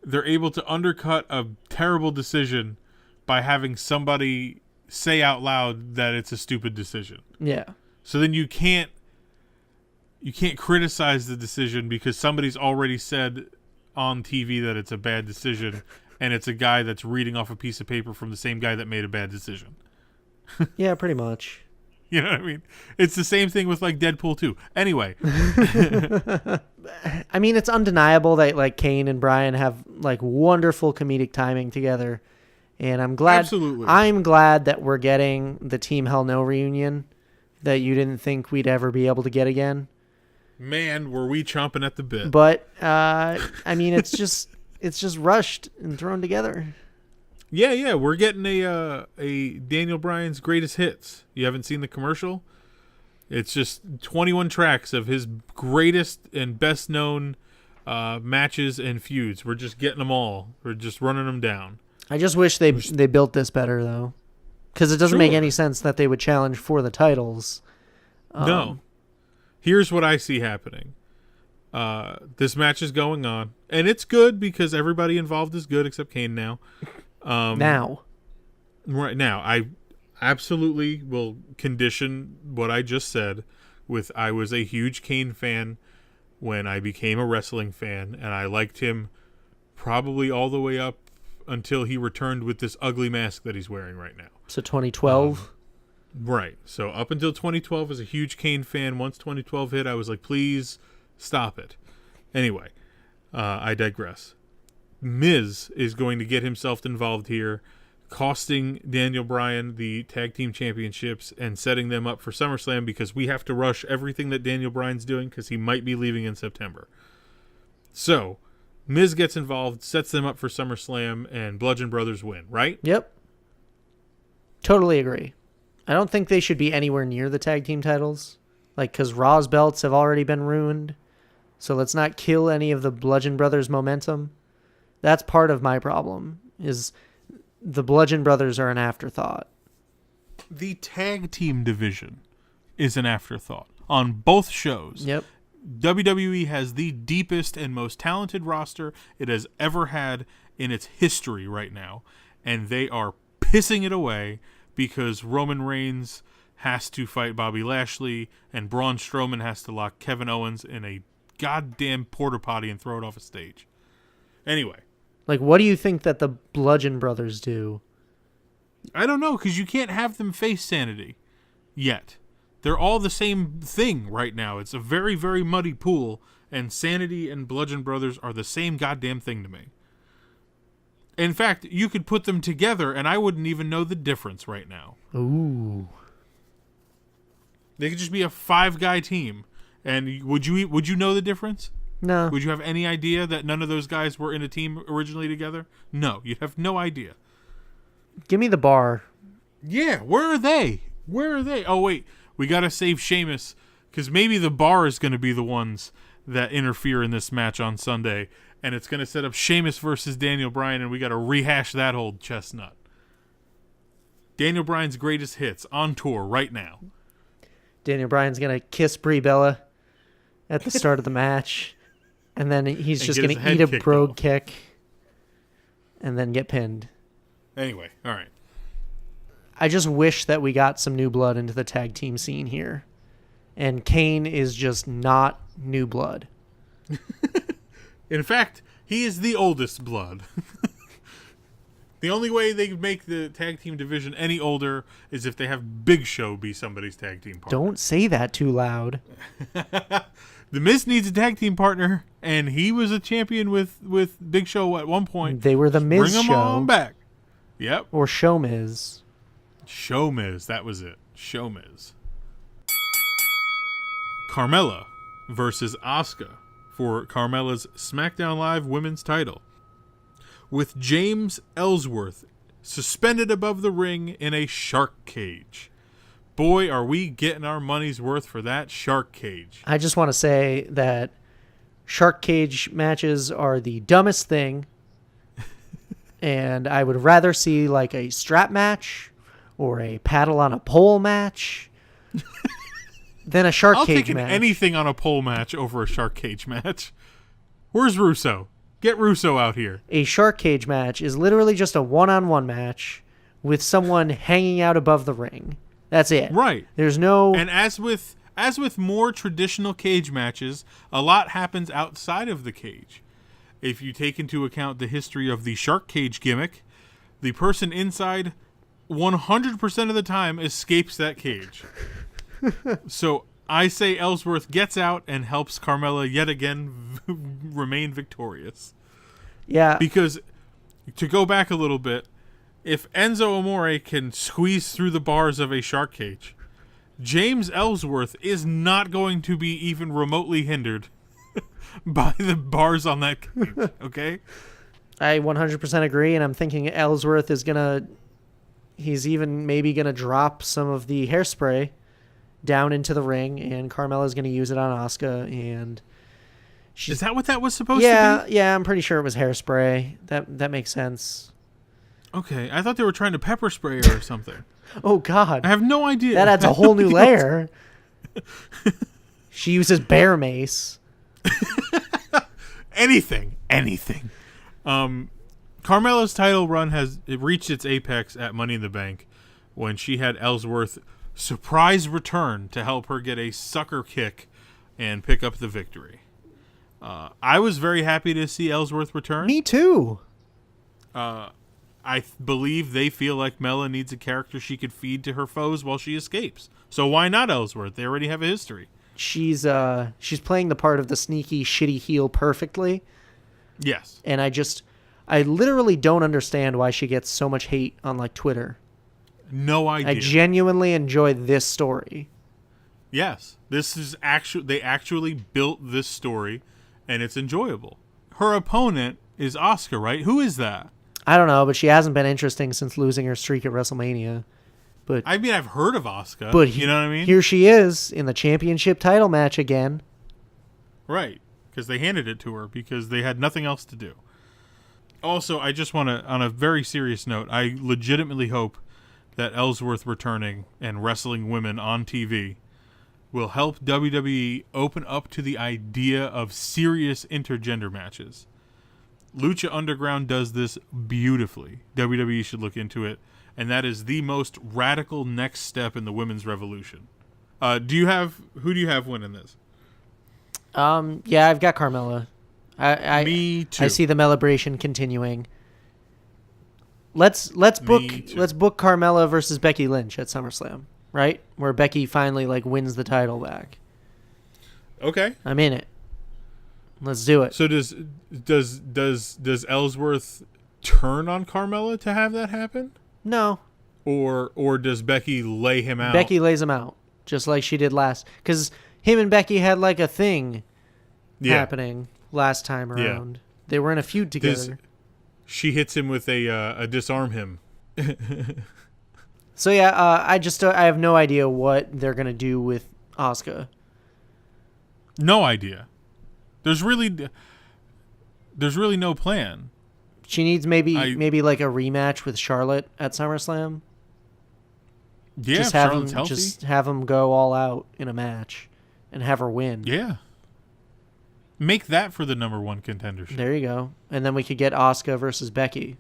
Speaker 2: They're able to undercut a terrible decision by having somebody say out loud that it's a stupid decision.
Speaker 1: Yeah.
Speaker 2: So then you can't criticize the decision because somebody's already said on TV that it's a bad decision, and it's a guy that's reading off a piece of paper from the same guy that made a bad decision.
Speaker 1: Yeah, pretty much.
Speaker 2: You know what I mean? It's the same thing with like Deadpool 2. Anyway.
Speaker 1: I mean, it's undeniable that like Kane and Bryan have like wonderful comedic timing together. And I'm glad that we're getting the Team Hell No reunion that you didn't think we'd ever be able to get again. Man,
Speaker 2: were we chomping at the bit.
Speaker 1: But I mean, it's just rushed and thrown together.
Speaker 2: Yeah, we're getting a Daniel Bryan's greatest hits. You haven't seen the commercial? It's just 21 tracks of his greatest and best known matches and feuds. We're just getting them all. We're just running them down.
Speaker 1: I just wish they built this better though, because it doesn't make any sense that they would challenge for the titles.
Speaker 2: No. Here's what I see happening. This match is going on, and it's good because everybody involved is good except Kane now. Right now, I absolutely will condition what I just said with I was a huge Kane fan when I became a wrestling fan, and I liked him probably all the way up until he returned with this ugly mask that he's wearing right now.
Speaker 1: So 2012?
Speaker 2: Right. So up until 2012, I was a huge Kane fan. Once 2012 hit, I was like, please stop it. Anyway, I digress. Miz is going to get himself involved here, costing Daniel Bryan the tag team championships and setting them up for SummerSlam because we have to rush everything that Daniel Bryan's doing because he might be leaving in September. So, Miz gets involved, sets them up for SummerSlam, and Bludgeon Brothers win, right?
Speaker 1: Yep. Totally agree. I don't think they should be anywhere near the tag team titles, like, because Raw's belts have already been ruined, so let's not kill any of the Bludgeon Brothers momentum. That's part of my problem, is the Bludgeon Brothers are an afterthought.
Speaker 2: The tag team division is an afterthought on both shows.
Speaker 1: Yep.
Speaker 2: WWE has the deepest and most talented roster it has ever had in its history right now, and they are pissing it away because Roman Reigns has to fight Bobby Lashley and Braun Strowman has to lock Kevin Owens in a goddamn porta potty and throw it off a stage. Anyway.
Speaker 1: Like, what do you think that the Bludgeon Brothers do?
Speaker 2: I don't know, because you can't have them face Sanity yet. They're all the same thing right now. It's a very, very muddy pool, and Sanity and Bludgeon Brothers are the same goddamn thing to me. In fact, you could put them together, and I wouldn't even know the difference right now.
Speaker 1: Ooh.
Speaker 2: They could just be a 5-guy team, and would you know the difference?
Speaker 1: No.
Speaker 2: Would you have any idea that none of those guys were in a team originally together? No, you'd have no idea.
Speaker 1: Give me the bar.
Speaker 2: Yeah, where are they? Oh, wait. We got to save Sheamus, because maybe the Bar is going to be the ones that interfere in this match on Sunday, and it's going to set up Sheamus versus Daniel Bryan, and we got to rehash that old chestnut. Daniel Bryan's greatest hits on tour right now.
Speaker 1: Daniel Bryan's going to kiss Brie Bella at the start of the match, and then he's just going to eat a brogue kick and then get pinned.
Speaker 2: Anyway, all right.
Speaker 1: I just wish that we got some new blood into the tag team scene here. And Kane is just not new blood.
Speaker 2: In fact, he is the oldest blood. The only way they could make the tag team division any older is if they have Big Show be somebody's tag team partner.
Speaker 1: Don't say that too loud.
Speaker 2: The Miz needs a tag team partner, and he was a champion with Big Show at one point.
Speaker 1: They were the Miz
Speaker 2: Show. Bring him on back. Yep.
Speaker 1: Or Show Miz.
Speaker 2: Show Miz, that was it. Show Miz. Carmella versus Asuka for Carmella's SmackDown Live Women's title, with James Ellsworth suspended above the ring in a shark cage. Boy, are we getting our money's worth for that shark cage.
Speaker 1: I just want to say that Shark cage matches are the dumbest thing. And I would rather see like a strap match or a paddle on a pole match than a shark cage match.
Speaker 2: I'll take anything on a pole match over a shark cage match. Where's Russo? Get Russo out here.
Speaker 1: A shark cage match is literally just a one-on-one match with someone hanging out above the ring. That's it.
Speaker 2: Right.
Speaker 1: There's no...
Speaker 2: And as with more traditional cage matches, a lot happens outside of the cage. If you take into account the history of the shark cage gimmick, the person inside 100% of the time escapes that cage. So I say Ellsworth gets out and helps Carmella yet again remain victorious.
Speaker 1: Yeah.
Speaker 2: Because, to go back a little bit, if Enzo Amore can squeeze through the bars of a shark cage, James Ellsworth is not going to be even remotely hindered by the bars on that cage, okay?
Speaker 1: I 100% agree, and I'm thinking Ellsworth is he's even maybe going to drop some of the hairspray down into the ring, and Carmella's going to use it on Asuka, and
Speaker 2: is that what that was supposed to be?
Speaker 1: Yeah, I'm pretty sure it was hairspray. That makes sense.
Speaker 2: Okay, I thought they were trying to pepper spray her or something.
Speaker 1: Oh, God.
Speaker 2: I have no idea.
Speaker 1: That adds a whole new layer. She uses bear mace.
Speaker 2: Anything. Carmella's title run has reached its apex at Money in the Bank when she had Ellsworth surprise return to help her get a sucker kick and pick up the victory. I was very happy to see Ellsworth return.
Speaker 1: Me too.
Speaker 2: I believe they feel like Mella needs a character she could feed to her foes while she escapes. So why not Ellsworth? They already have a history.
Speaker 1: She's playing the part of the sneaky, shitty heel perfectly.
Speaker 2: Yes.
Speaker 1: And I literally don't understand why she gets so much hate on like Twitter.
Speaker 2: No idea.
Speaker 1: I genuinely enjoy this story.
Speaker 2: Yes. They actually built this story, and it's enjoyable. Her opponent is Asuka, right? Who is that?
Speaker 1: I don't know, but she hasn't been interesting since losing her streak at WrestleMania. But
Speaker 2: I mean, I've heard of Asuka.
Speaker 1: But
Speaker 2: you know what I mean?
Speaker 1: Here she is in the championship title match again.
Speaker 2: Right, because they handed it to her because they had nothing else to do. Also, I just want to, on a very serious note, I legitimately hope that Ellsworth returning and wrestling women on TV will help WWE open up to the idea of serious intergender matches. Lucha Underground does this beautifully. WWE should look into it, and that is the most radical next step in the women's revolution. Who do you have winning this?
Speaker 1: Yeah, I've got Carmella.
Speaker 2: Me too.
Speaker 1: I see the celebration continuing. Let's book Carmella versus Becky Lynch at SummerSlam, right? Where Becky finally like wins the title back.
Speaker 2: Okay.
Speaker 1: I'm in it. Let's do it.
Speaker 2: So does Ellsworth turn on Carmella to have that happen?
Speaker 1: No.
Speaker 2: Or does Becky lay him out?
Speaker 1: Becky lays him out, just like she did last. Because him and Becky had like a thing happening last time around. Yeah. They were in a feud together.
Speaker 2: She hits him with a disarm him.
Speaker 1: So yeah, I have no idea what they're gonna do with Asuka.
Speaker 2: No idea. There's really no plan.
Speaker 1: She needs maybe like a rematch with Charlotte at SummerSlam.
Speaker 2: Yeah,
Speaker 1: just have them go all out in a match and have her win.
Speaker 2: Yeah. Make that for the number one contendership.
Speaker 1: There you go. And then we could get Asuka versus Becky.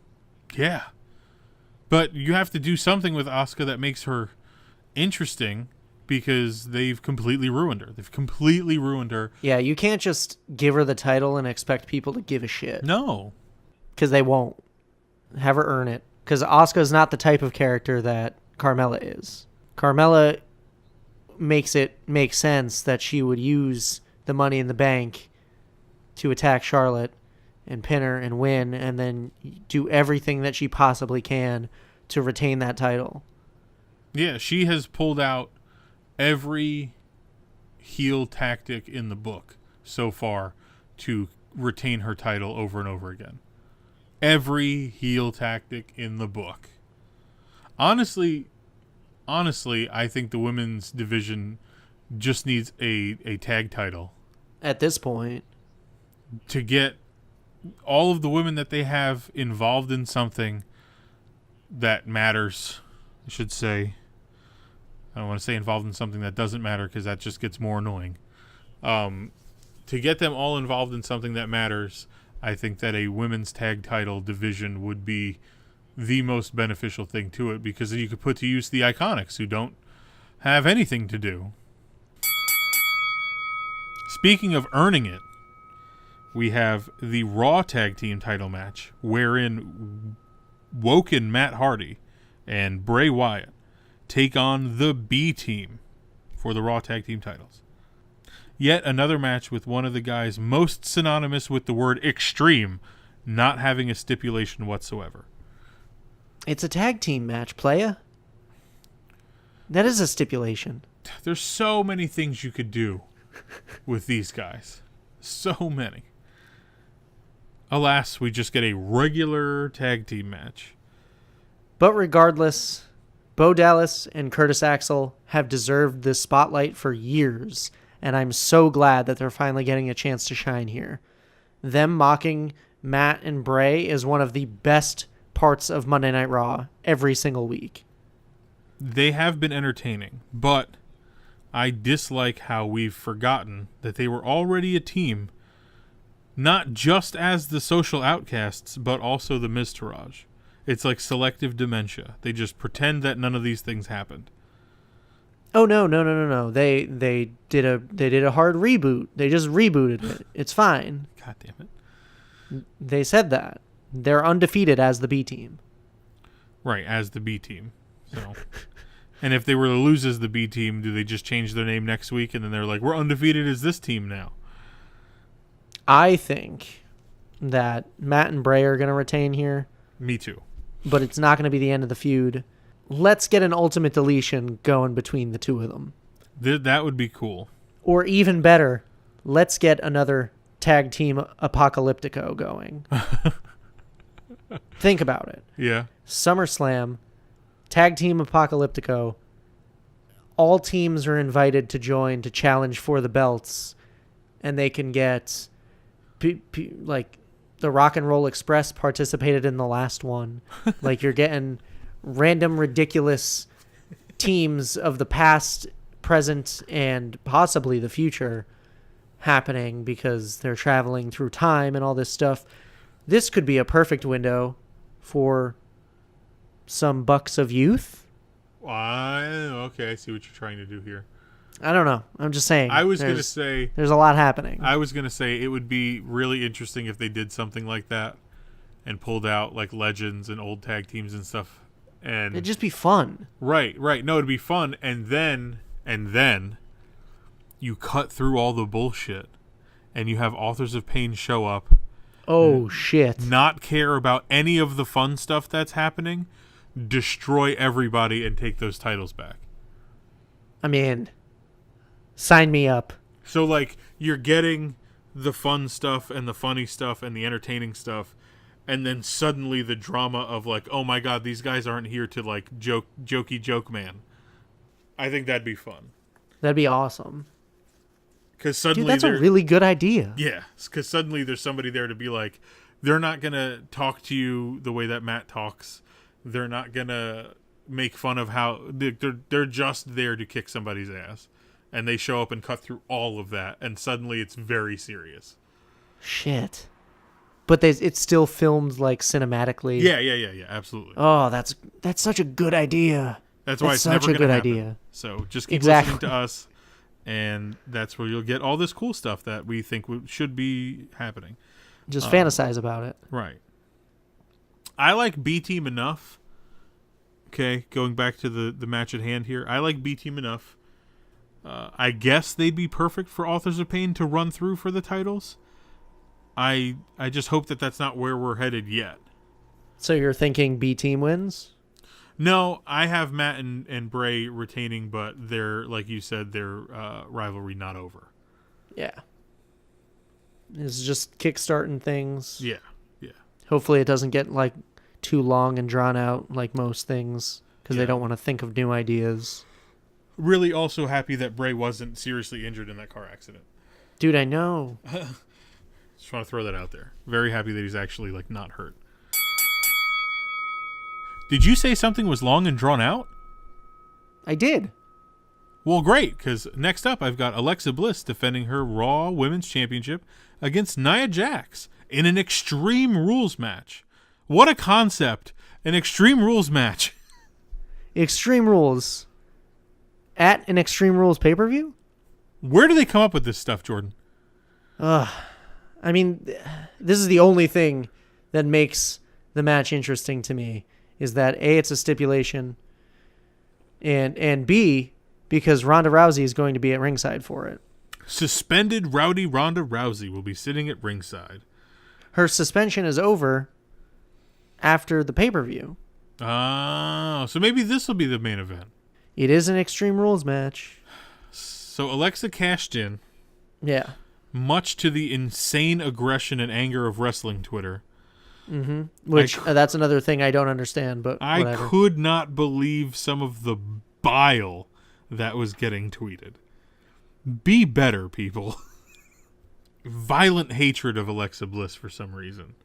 Speaker 2: Yeah. But you have to do something with Asuka that makes her interesting because they've completely ruined her.
Speaker 1: Yeah, you can't just give her the title and expect people to give a shit.
Speaker 2: No.
Speaker 1: Because they won't. Have her earn it. Because Asuka's not the type of character that Carmella is. Carmella makes it make sense that she would use the Money in the Bank to attack Charlotte and pin her and win, and then do everything that she possibly can to retain that title.
Speaker 2: Yeah, she has pulled out every heel tactic in the book so far to retain her title over and over again. Every heel tactic in the book. Honestly, I think the women's division just needs a tag title.
Speaker 1: At this point.
Speaker 2: to get all of the women that they have involved in something that matters, I should say. I don't want to say involved in something that doesn't matter because that just gets more annoying. To get them all involved in something that matters, I think that a women's tag title division would be the most beneficial thing to it, because you could put to use the Iconics who don't have anything to do. Speaking of earning it, we have the Raw Tag Team title match, wherein Woken Matt Hardy and Bray Wyatt take on the B Team for the Raw Tag Team titles. Yet another match with one of the guys most synonymous with the word extreme not having a stipulation whatsoever.
Speaker 1: It's a tag team match, playa. That is a stipulation.
Speaker 2: There's so many things you could do with these guys. So many. Alas, we just get a regular tag team match.
Speaker 1: But regardless, Bo Dallas and Curtis Axel have deserved this spotlight for years, and I'm so glad that they're finally getting a chance to shine here. Them mocking Matt and Bray is one of the best parts of Monday Night Raw every single week.
Speaker 2: They have been entertaining, but I dislike how we've forgotten that they were already a team, not just as the Social Outcasts, but also the Miztourage. It's like selective dementia. They just pretend that none of these things happened.
Speaker 1: Oh no. They did a hard reboot. They just rebooted it. It's fine.
Speaker 2: God damn it.
Speaker 1: They said that. They're undefeated as the B Team.
Speaker 2: Right, as the B Team. So, and if they were to lose as the B Team, do they just change their name next week and then they're like, we're undefeated as this team now?
Speaker 1: I think that Matt and Bray are going to retain here.
Speaker 2: Me too.
Speaker 1: But it's not going to be the end of the feud. Let's get an ultimate deletion going between the two of them.
Speaker 2: That would be cool.
Speaker 1: Or even better, let's get another tag team apocalyptico going. Think about it.
Speaker 2: Yeah.
Speaker 1: SummerSlam, tag team apocalyptico. All teams are invited to join to challenge for the belts, and they can get like the Rock and Roll Express participated in the last one. Like you're getting random ridiculous teams of the past, present, and possibly the future happening because they're traveling through time and all this stuff. This could be a perfect window for some Bucks of Youth.
Speaker 2: Okay, I see what you're trying to do here.
Speaker 1: I don't know. I'm just saying.
Speaker 2: I was going to say...
Speaker 1: There's a lot happening.
Speaker 2: I was going to say it would be really interesting if they did something like that and pulled out like legends and old tag teams and stuff. And
Speaker 1: it'd just be fun.
Speaker 2: Right. No, it'd be fun. And then you cut through all the bullshit and you have Authors of Pain show up.
Speaker 1: Oh, shit.
Speaker 2: Not care about any of the fun stuff that's happening. Destroy everybody and take those titles back.
Speaker 1: I mean, sign me up.
Speaker 2: So, like, you're getting the fun stuff and the funny stuff and the entertaining stuff, and then suddenly the drama of, like, oh my god, these guys aren't here to, like, jokey joke man. I think that'd be fun.
Speaker 1: That'd be awesome.
Speaker 2: Because suddenly
Speaker 1: dude, that's a really good idea.
Speaker 2: Yeah, because suddenly there's somebody there to be like, they're not going to talk to you the way that Matt talks. They're not going to make fun of how... They're just there to kick somebody's ass. And they show up and cut through all of that. And suddenly it's very serious.
Speaker 1: Shit. But it's still filmed like cinematically.
Speaker 2: Yeah, absolutely.
Speaker 1: Oh, that's such a good idea.
Speaker 2: That's why it's never going to happen. Idea. So just keep listening to us. And that's where you'll get all this cool stuff that we think should be happening.
Speaker 1: Just fantasize about it.
Speaker 2: Right. I like B Team enough. Okay, going back to the match at hand here. I like B Team enough. I guess they'd be perfect for Authors of Pain to run through for the titles. I just hope that that's not where we're headed yet.
Speaker 1: So you're thinking B Team wins?
Speaker 2: No, I have Matt and Bray retaining, but they're, like you said, their rivalry not over.
Speaker 1: Yeah. It's just kickstarting things.
Speaker 2: Yeah.
Speaker 1: Hopefully it doesn't get like too long and drawn out like most things because they don't want to think of new ideas.
Speaker 2: Really also happy that Bray wasn't seriously injured in that car accident.
Speaker 1: Dude, I know.
Speaker 2: Just want to throw that out there. Very happy that he's actually like not hurt. Did you say something was long and drawn out?
Speaker 1: I did.
Speaker 2: Well, great, because next up I've got Alexa Bliss defending her Raw Women's Championship against Nia Jax in an Extreme Rules match. What a concept! An Extreme Rules match.
Speaker 1: Extreme Rules. At an Extreme Rules pay-per-view?
Speaker 2: Where do they come up with this stuff, Jordan?
Speaker 1: I mean, this is the only thing that makes the match interesting to me, is that A, it's a stipulation, and B, because Ronda Rousey is going to be at ringside for it.
Speaker 2: Suspended Rowdy Ronda Rousey will be sitting at ringside.
Speaker 1: Her suspension is over after the pay-per-view.
Speaker 2: Oh, so maybe this will be the main event.
Speaker 1: It is an Extreme Rules match.
Speaker 2: So Alexa cashed in.
Speaker 1: Yeah.
Speaker 2: Much to the insane aggression and anger of wrestling Twitter.
Speaker 1: Mm-hmm. Which, that's another thing I don't understand, but whatever.
Speaker 2: I could not believe some of the bile that was getting tweeted. Be better, people. Violent hatred of Alexa Bliss for some reason.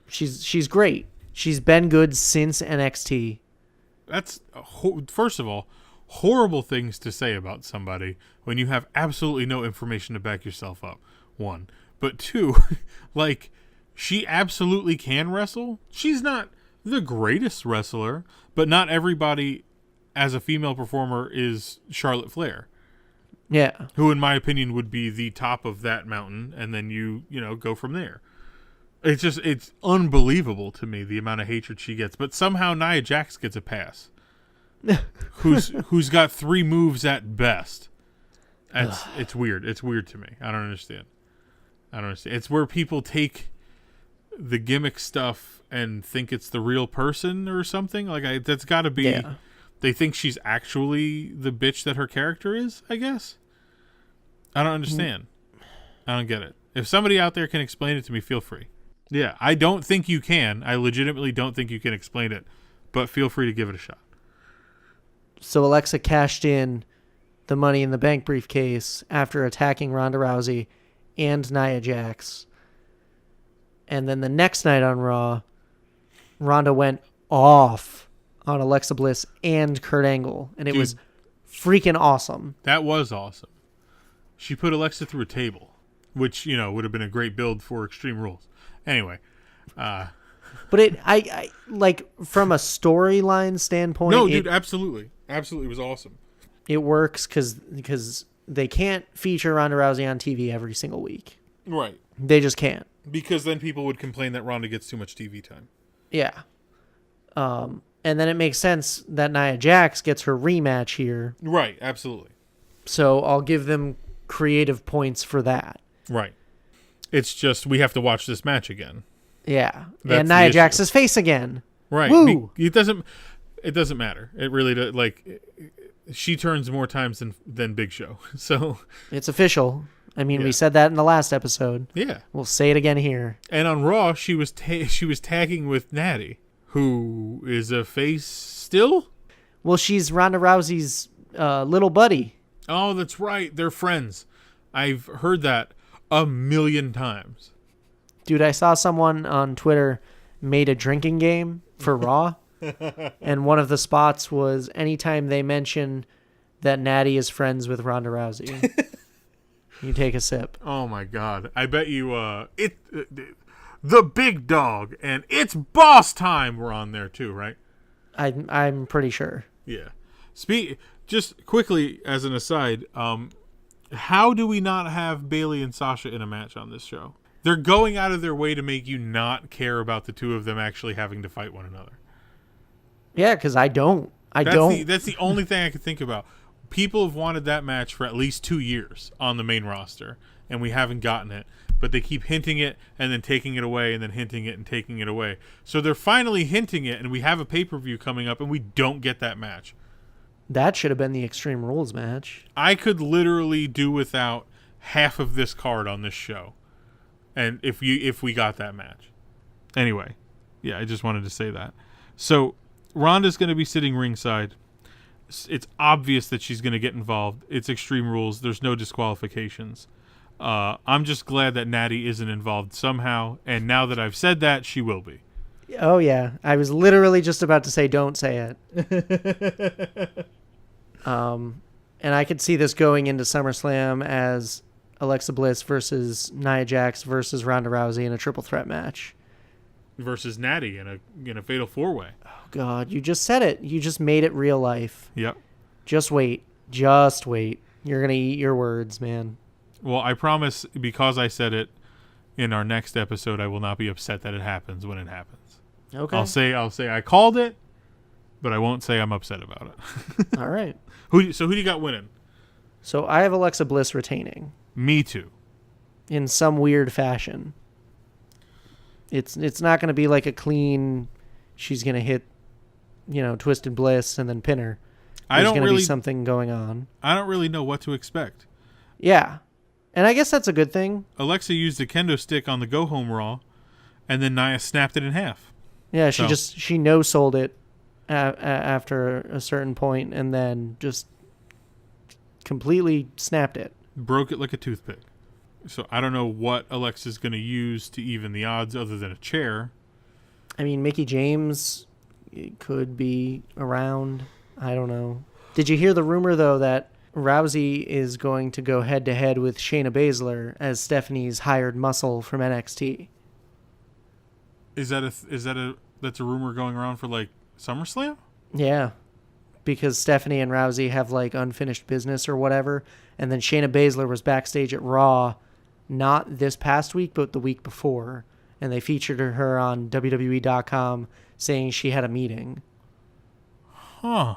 Speaker 1: She's great. She's been good since NXT.
Speaker 2: That's, first of all, horrible things to say about somebody when you have absolutely no information to back yourself up. One. But two, like, she absolutely can wrestle. She's not the greatest wrestler, but not everybody as a female performer is Charlotte Flair.
Speaker 1: Yeah.
Speaker 2: Who, in my opinion, would be the top of that mountain, and then you go from there. It's unbelievable to me, the amount of hatred she gets. But somehow Nia Jax gets a pass. who's got 3 moves at best. It's weird. It's weird to me. I don't understand. It's where people take the gimmick stuff and think it's the real person or something. Like, that's got to be... Yeah. They think she's actually the bitch that her character is, I guess. I don't understand. I don't get it. If somebody out there can explain it to me, feel free. Yeah, I don't think you can. I legitimately don't think you can explain it. But feel free to give it a shot.
Speaker 1: So Alexa cashed in the Money in the Bank briefcase after attacking Ronda Rousey and Nia Jax. And then the next night on Raw, Ronda went off on Alexa Bliss and Kurt Angle, and it was freaking awesome.
Speaker 2: That was awesome. She put Alexa through a table, which, would have been a great build for Extreme Rules. Anyway.
Speaker 1: But I like, from a storyline standpoint...
Speaker 2: No, dude, absolutely. Absolutely, it was awesome.
Speaker 1: It works because they can't feature Ronda Rousey on TV every single week.
Speaker 2: Right.
Speaker 1: They just can't.
Speaker 2: Because then people would complain that Ronda gets too much TV time.
Speaker 1: Yeah. And then it makes sense that Nia Jax gets her rematch here.
Speaker 2: Right, absolutely.
Speaker 1: So I'll give them creative points for that.
Speaker 2: Right. It's just we have to watch this match again.
Speaker 1: Yeah. And Nia Jax's face again.
Speaker 2: Right.
Speaker 1: Woo!
Speaker 2: It doesn't matter. It really does. Like, she turns more times than Big Show. So
Speaker 1: it's official. I mean, we said that in the last episode.
Speaker 2: Yeah.
Speaker 1: We'll say it again here.
Speaker 2: And on Raw, she was tagging with Natty, who is a face still?
Speaker 1: Well, she's Ronda Rousey's little buddy.
Speaker 2: Oh, that's right. They're friends. I've heard that 1,000,000 times.
Speaker 1: Dude, I saw someone on Twitter made a drinking game for Raw. And one of the spots was anytime they mention that Natty is friends with Ronda Rousey. You take a sip.
Speaker 2: Oh, my God. I bet you the big dog and it's boss time were on there too, right?
Speaker 1: I'm pretty sure.
Speaker 2: Yeah. Just quickly as an aside, how do we not have Bayley and Sasha in a match on this show? They're going out of their way to make you not care about the two of them actually having to fight one another.
Speaker 1: Yeah, because I don't.
Speaker 2: That's the only thing I can think about. People have wanted that match for at least 2 years on the main roster, and we haven't gotten it. But they keep hinting it and then taking it away and then hinting it and taking it away. So they're finally hinting it, and we have a pay-per-view coming up, and we don't get that match.
Speaker 1: That should have been the Extreme Rules match.
Speaker 2: I could literally do without half of this card on this show, and if we got that match. Anyway, yeah, I just wanted to say that. So Ronda's going to be sitting ringside. It's obvious that she's going to get involved. It's Extreme Rules. There's no disqualifications. I'm just glad that Natty isn't involved somehow, and now that I've said that, she will be.
Speaker 1: Oh, yeah. I was literally just about to say, don't say it. And I could see this going into SummerSlam as Alexa Bliss versus Nia Jax versus Ronda Rousey in a triple threat match.
Speaker 2: Versus Natty in a fatal 4-way.
Speaker 1: Oh, God. You just said it. You just made it real life.
Speaker 2: Yep.
Speaker 1: Just wait. Just wait. You're going to eat your words, man.
Speaker 2: Well, I promise, because I said it in our next episode, I will not be upset that it happens when it happens.
Speaker 1: Okay.
Speaker 2: I'll say I called it, but I won't say I'm upset about it.
Speaker 1: All right.
Speaker 2: Who do you got winning?
Speaker 1: So I have Alexa Bliss retaining.
Speaker 2: Me too.
Speaker 1: In some weird fashion. It's not going to be like a clean, she's going to hit, Twisted Bliss and then pin her. There's going to be something going on.
Speaker 2: I don't really know what to expect.
Speaker 1: Yeah. And I guess that's a good thing.
Speaker 2: Alexa used a kendo stick on the Go Home Raw, and then Nia snapped it in half.
Speaker 1: Yeah, she no-sold it after a certain point and then just completely snapped it.
Speaker 2: Broke it like a toothpick. So I don't know what Alexa's going to use to even the odds other than a chair.
Speaker 1: I mean, Mickie James could be around. I don't know. Did you hear the rumor, though, that Rousey is going to go head-to-head with Shayna Baszler as Stephanie's hired muscle from NXT?
Speaker 2: That's a rumor going around for like SummerSlam?
Speaker 1: Yeah, because Stephanie and Rousey have like unfinished business or whatever, and then Shayna Baszler was backstage at Raw, not this past week, but the week before, and they featured her on WWE.com saying she had a meeting.
Speaker 2: Huh.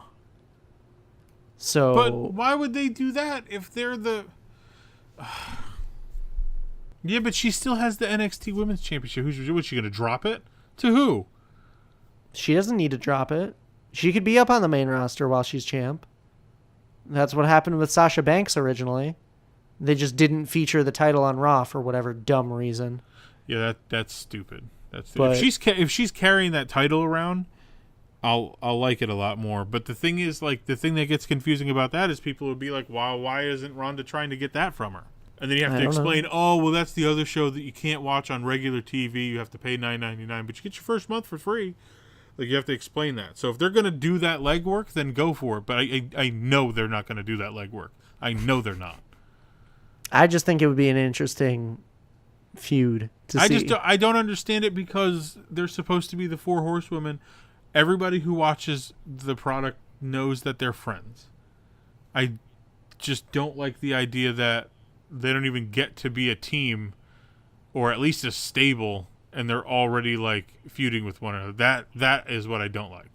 Speaker 1: So,
Speaker 2: but why would they do that if they're the? Yeah, but she still has the NXT Women's Championship. What's she gonna drop it to? Who?
Speaker 1: She doesn't need to drop it. She could be up on the main roster while she's champ. That's what happened with Sasha Banks originally. They just didn't feature the title on Raw for whatever dumb reason.
Speaker 2: Yeah, that's stupid. That's stupid. If she's carrying that title around, I'll like it a lot more. But the thing is, like, the thing that gets confusing about that is people would be like, "Wow, why isn't Ronda trying to get that from her?" And then you have to explain, "Oh, well, that's the other show that you can't watch on regular TV. You have to pay $9.99, but you get your first month for free." Like, you have to explain that. So if they're going to do that legwork, then go for it. But I know they're not going to do that legwork. I know they're not.
Speaker 1: I just think it would be an interesting feud to see.
Speaker 2: I don't understand it because they're supposed to be the four horsewomen. Everybody who watches the product knows that they're friends. I just don't like the idea that they don't even get to be a team or at least a stable, and they're already like feuding with one another. That is what I don't like.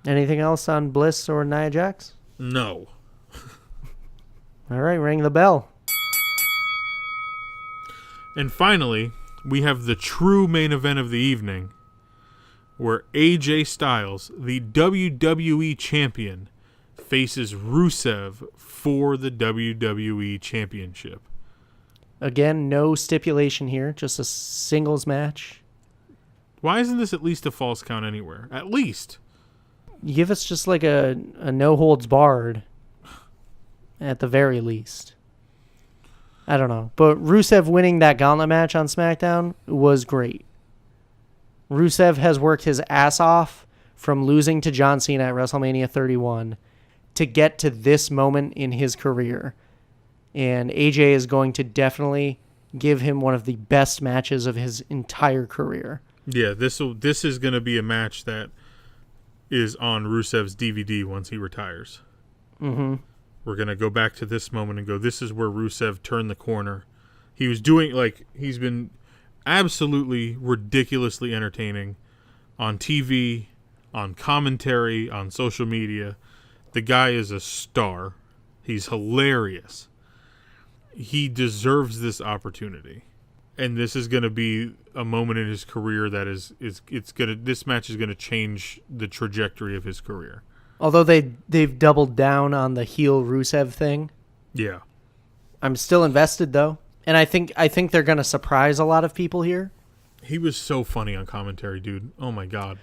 Speaker 1: Anything else on Bliss or Nia Jax?
Speaker 2: No.
Speaker 1: All right, ring the bell.
Speaker 2: And finally, we have the true main event of the evening, where AJ Styles, the WWE champion, faces Rusev for the WWE championship.
Speaker 1: Again, no stipulation here, just a singles match.
Speaker 2: Why isn't this at least a false count anywhere? At least.
Speaker 1: You give us just like a no holds barred at the very least. I don't know. But Rusev winning that gauntlet match on SmackDown was great. Rusev has worked his ass off from losing to John Cena at WrestleMania 31 to get to this moment in his career. And AJ is going to definitely give him one of the best matches of his entire career.
Speaker 2: Yeah, this is going to be a match that is on Rusev's DVD once he retires.
Speaker 1: Mm-hmm.
Speaker 2: We're going to go back to this moment and go, this is where Rusev turned the corner. He's been absolutely ridiculously entertaining on TV, on commentary, on social media. The guy is a star. He's hilarious. He deserves this opportunity. And this is going to be a moment in his career that this match is going to change the trajectory of his career.
Speaker 1: Although they've doubled down on the heel Rusev thing.
Speaker 2: Yeah.
Speaker 1: I'm still invested though. And I think they're going to surprise a lot of people here.
Speaker 2: He was so funny on commentary, dude. Oh my God.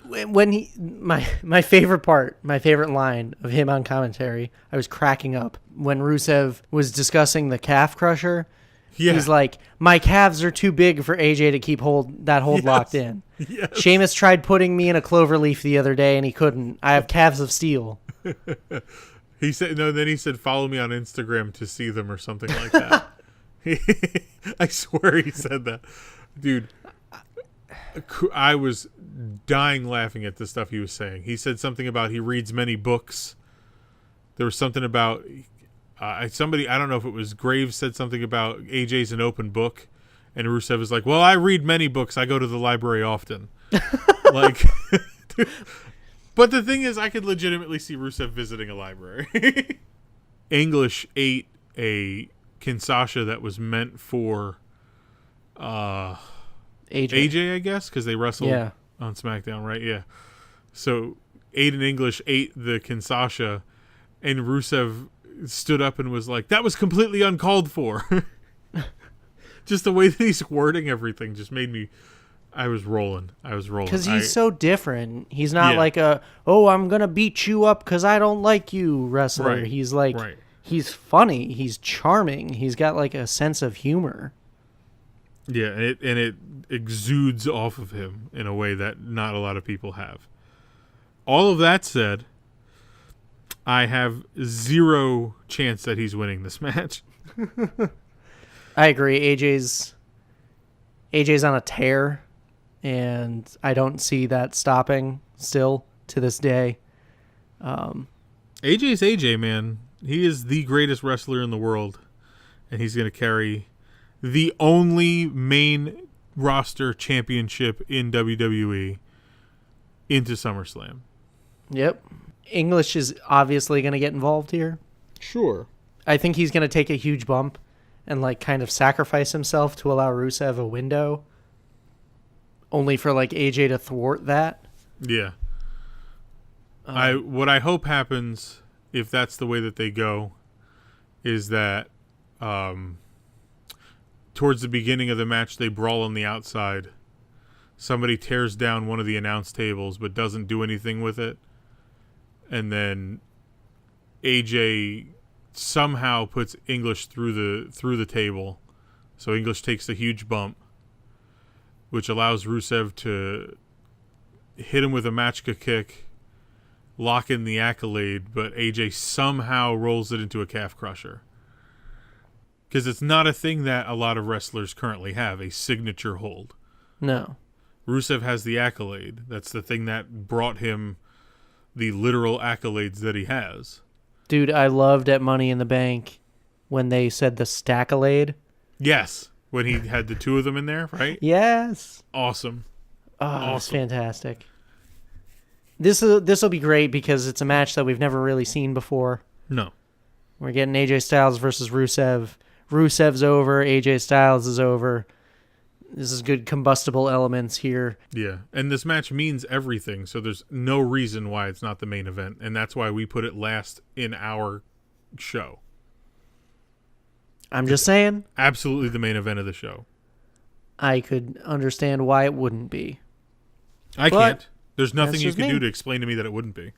Speaker 1: When my favorite line of him on commentary, I was cracking up when Rusev was discussing the calf crusher
Speaker 2: Yeah.
Speaker 1: He's like, my calves are too big for AJ to keep hold locked in.
Speaker 2: Yes.
Speaker 1: Sheamus tried putting me in a clover leaf the other day, and he couldn't. I have calves of steel.
Speaker 2: He said no. Then he said, "Follow me on Instagram to see them," or something like that. I swear he said that, dude. I was dying laughing at the stuff he was saying. He said something about he reads many books. There was something about somebody, I don't know if it was Graves, said something about AJ's an open book, and Rusev was like, "Well, I read many books. I go to the library often." Like, dude. But the thing is, I could legitimately see Rusev visiting a library. English ate a Kinshasa that was meant for AJ, I guess, because they wrestled on SmackDown, right? Yeah. So Aiden English ate the Kinshasa, and Rusev stood up and was like, "That was completely uncalled for." Just the way that he's wording everything just made me... I was rolling.
Speaker 1: Because he's so different. He's not like I'm going to beat you up because I don't like you wrestler.
Speaker 2: Right.
Speaker 1: He's like, he's funny. He's charming. He's got like a sense of humor.
Speaker 2: Yeah, and it exudes off of him in a way that not a lot of people have. All of that said, I have zero chance that he's winning this match.
Speaker 1: I agree. AJ's on a tear. And I don't see that stopping still to this day.
Speaker 2: AJ's AJ, man. He is the greatest wrestler in the world. And he's going to carry the only main roster championship in WWE into SummerSlam.
Speaker 1: Yep. English is obviously going to get involved here.
Speaker 2: Sure.
Speaker 1: I think he's going to take a huge bump and like kind of sacrifice himself to allow Rusev a window. Only for like AJ to thwart that. Yeah.
Speaker 2: What I hope happens, if that's the way that they go, is that towards the beginning of the match they brawl on the outside. Somebody tears down one of the announce tables but doesn't do anything with it. And then AJ somehow puts English through the table. So English takes a huge bump, which allows Rusev to hit him with a Machka kick, lock in the accolade, but AJ somehow rolls it into a calf crusher. Because it's not a thing that a lot of wrestlers currently have, a signature hold.
Speaker 1: No.
Speaker 2: Rusev has the accolade. That's the thing that brought him the literal accolades that he has.
Speaker 1: Dude, I loved at Money in the Bank when they said the Stackalade.
Speaker 2: Yes. When he had the two of them in there, right?
Speaker 1: Yes.
Speaker 2: Awesome.
Speaker 1: Oh, awesome. It's fantastic. This will be great because it's a match that we've never really seen before.
Speaker 2: No.
Speaker 1: We're getting AJ Styles versus Rusev. Rusev's over. AJ Styles is over. This is good combustible elements here.
Speaker 2: Yeah, and this match means everything, so there's no reason why it's not the main event, and that's why we put it last in our show.
Speaker 1: I'm just saying.
Speaker 2: Absolutely the main event of the show.
Speaker 1: I could understand why it wouldn't be.
Speaker 2: I can't. There's nothing you can do to explain to me that it wouldn't be.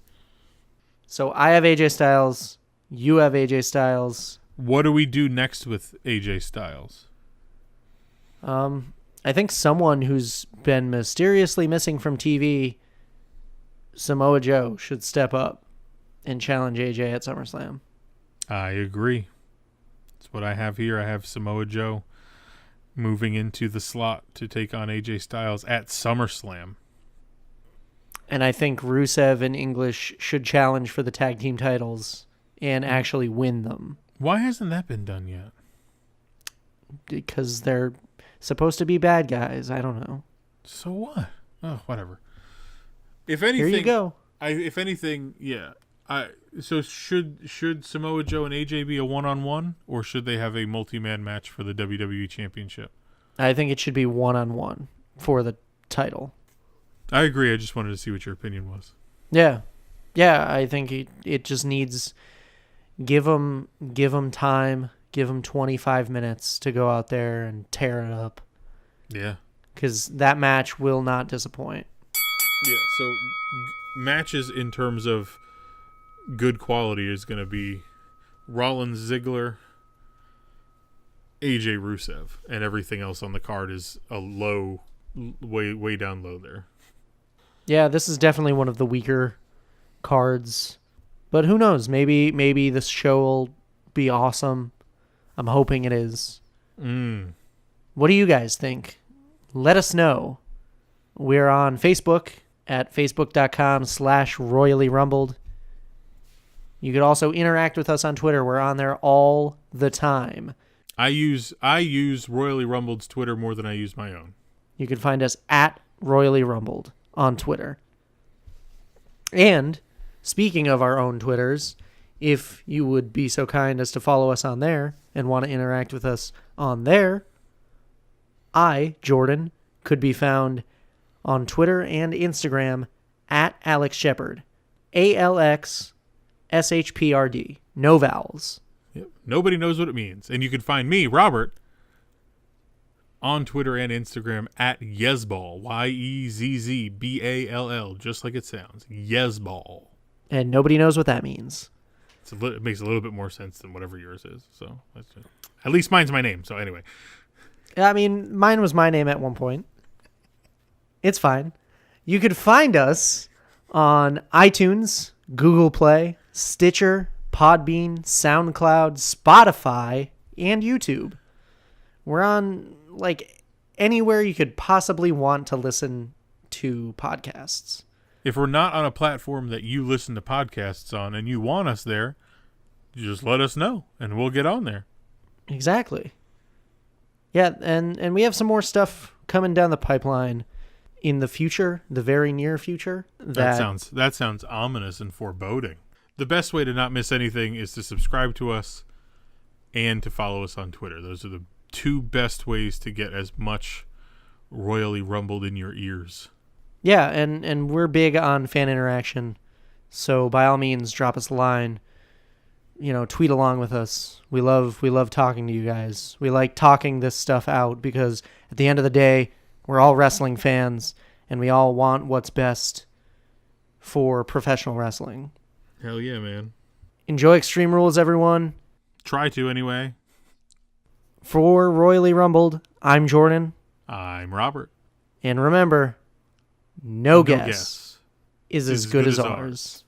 Speaker 1: So I have AJ Styles. You have AJ Styles.
Speaker 2: What do we do next with AJ Styles?
Speaker 1: I think someone who's been mysteriously missing from TV, Samoa Joe, should step up and challenge AJ at SummerSlam.
Speaker 2: I agree. That's what I have here. I have Samoa Joe moving into the slot to take on AJ Styles at SummerSlam.
Speaker 1: And I think Rusev and English should challenge for the tag team titles and actually win them.
Speaker 2: Why hasn't that been done yet?
Speaker 1: Because they're supposed to be bad guys. I don't know.
Speaker 2: So what? Oh, whatever. If anything,
Speaker 1: here you go.
Speaker 2: If anything, yeah. So should Samoa Joe and AJ be a one-on-one, or should they have a multi-man match for the WWE Championship?
Speaker 1: I think it should be one-on-one for the title.
Speaker 2: I agree. I just wanted to see what your opinion was.
Speaker 1: Yeah. I think it just needs give them time. Give them 25 minutes to go out there and tear it up.
Speaker 2: Yeah.
Speaker 1: Because that match will not disappoint.
Speaker 2: Yeah, so matches in terms of good quality is going to be Rollins, Ziggler, AJ Rusev, and everything else on the card is a low, way down low there.
Speaker 1: Yeah, this is definitely one of the weaker cards, but who knows? Maybe this show will be awesome. I'm hoping it is. What do you guys think? Let us know. We're on Facebook at facebook.com/royallyrumbled. You could also interact with us on Twitter. We're on there all the time.
Speaker 2: I use Royally Rumbled's Twitter more than I use my own.
Speaker 1: You can find us at Royally Rumbled on Twitter. And speaking of our own Twitters, if you would be so kind as to follow us on there and want to interact with us on there, I, Jordan, could be found on Twitter and Instagram at Alex Shepard. ALXSHPRD. No vowels.
Speaker 2: Yep. Nobody knows what it means. And you can find me, Robert, on Twitter and Instagram at Yezball. YEZZBALL. Just like it sounds. Yezball.
Speaker 1: And nobody knows what that means.
Speaker 2: It makes a little bit more sense than whatever yours is. So at least mine's my name. So anyway.
Speaker 1: I mean, mine was my name at one point. It's fine. You could find us on iTunes, Google Play, Stitcher, Podbean, SoundCloud, Spotify, and YouTube. We're on, anywhere you could possibly want to listen to podcasts.
Speaker 2: If we're not on a platform that you listen to podcasts on and you want us there, just let us know, and we'll get on there.
Speaker 1: Exactly. Yeah, and we have some more stuff coming down the pipeline in the future, the very near future.
Speaker 2: That sounds ominous and foreboding. The best way to not miss anything is to subscribe to us and to follow us on Twitter. Those are the two best ways to get as much Royally Rumbled in your ears.
Speaker 1: Yeah, and we're big on fan interaction, so by all means, drop us a line. Tweet along with us. We love talking to you guys. We like talking this stuff out because at the end of the day, we're all wrestling fans, and we all want what's best for professional wrestling.
Speaker 2: Hell yeah, man.
Speaker 1: Enjoy Extreme Rules, everyone.
Speaker 2: Try to, anyway.
Speaker 1: For Royally Rumbled, I'm Jordan.
Speaker 2: I'm Robert.
Speaker 1: And remember, no guess is as good as ours.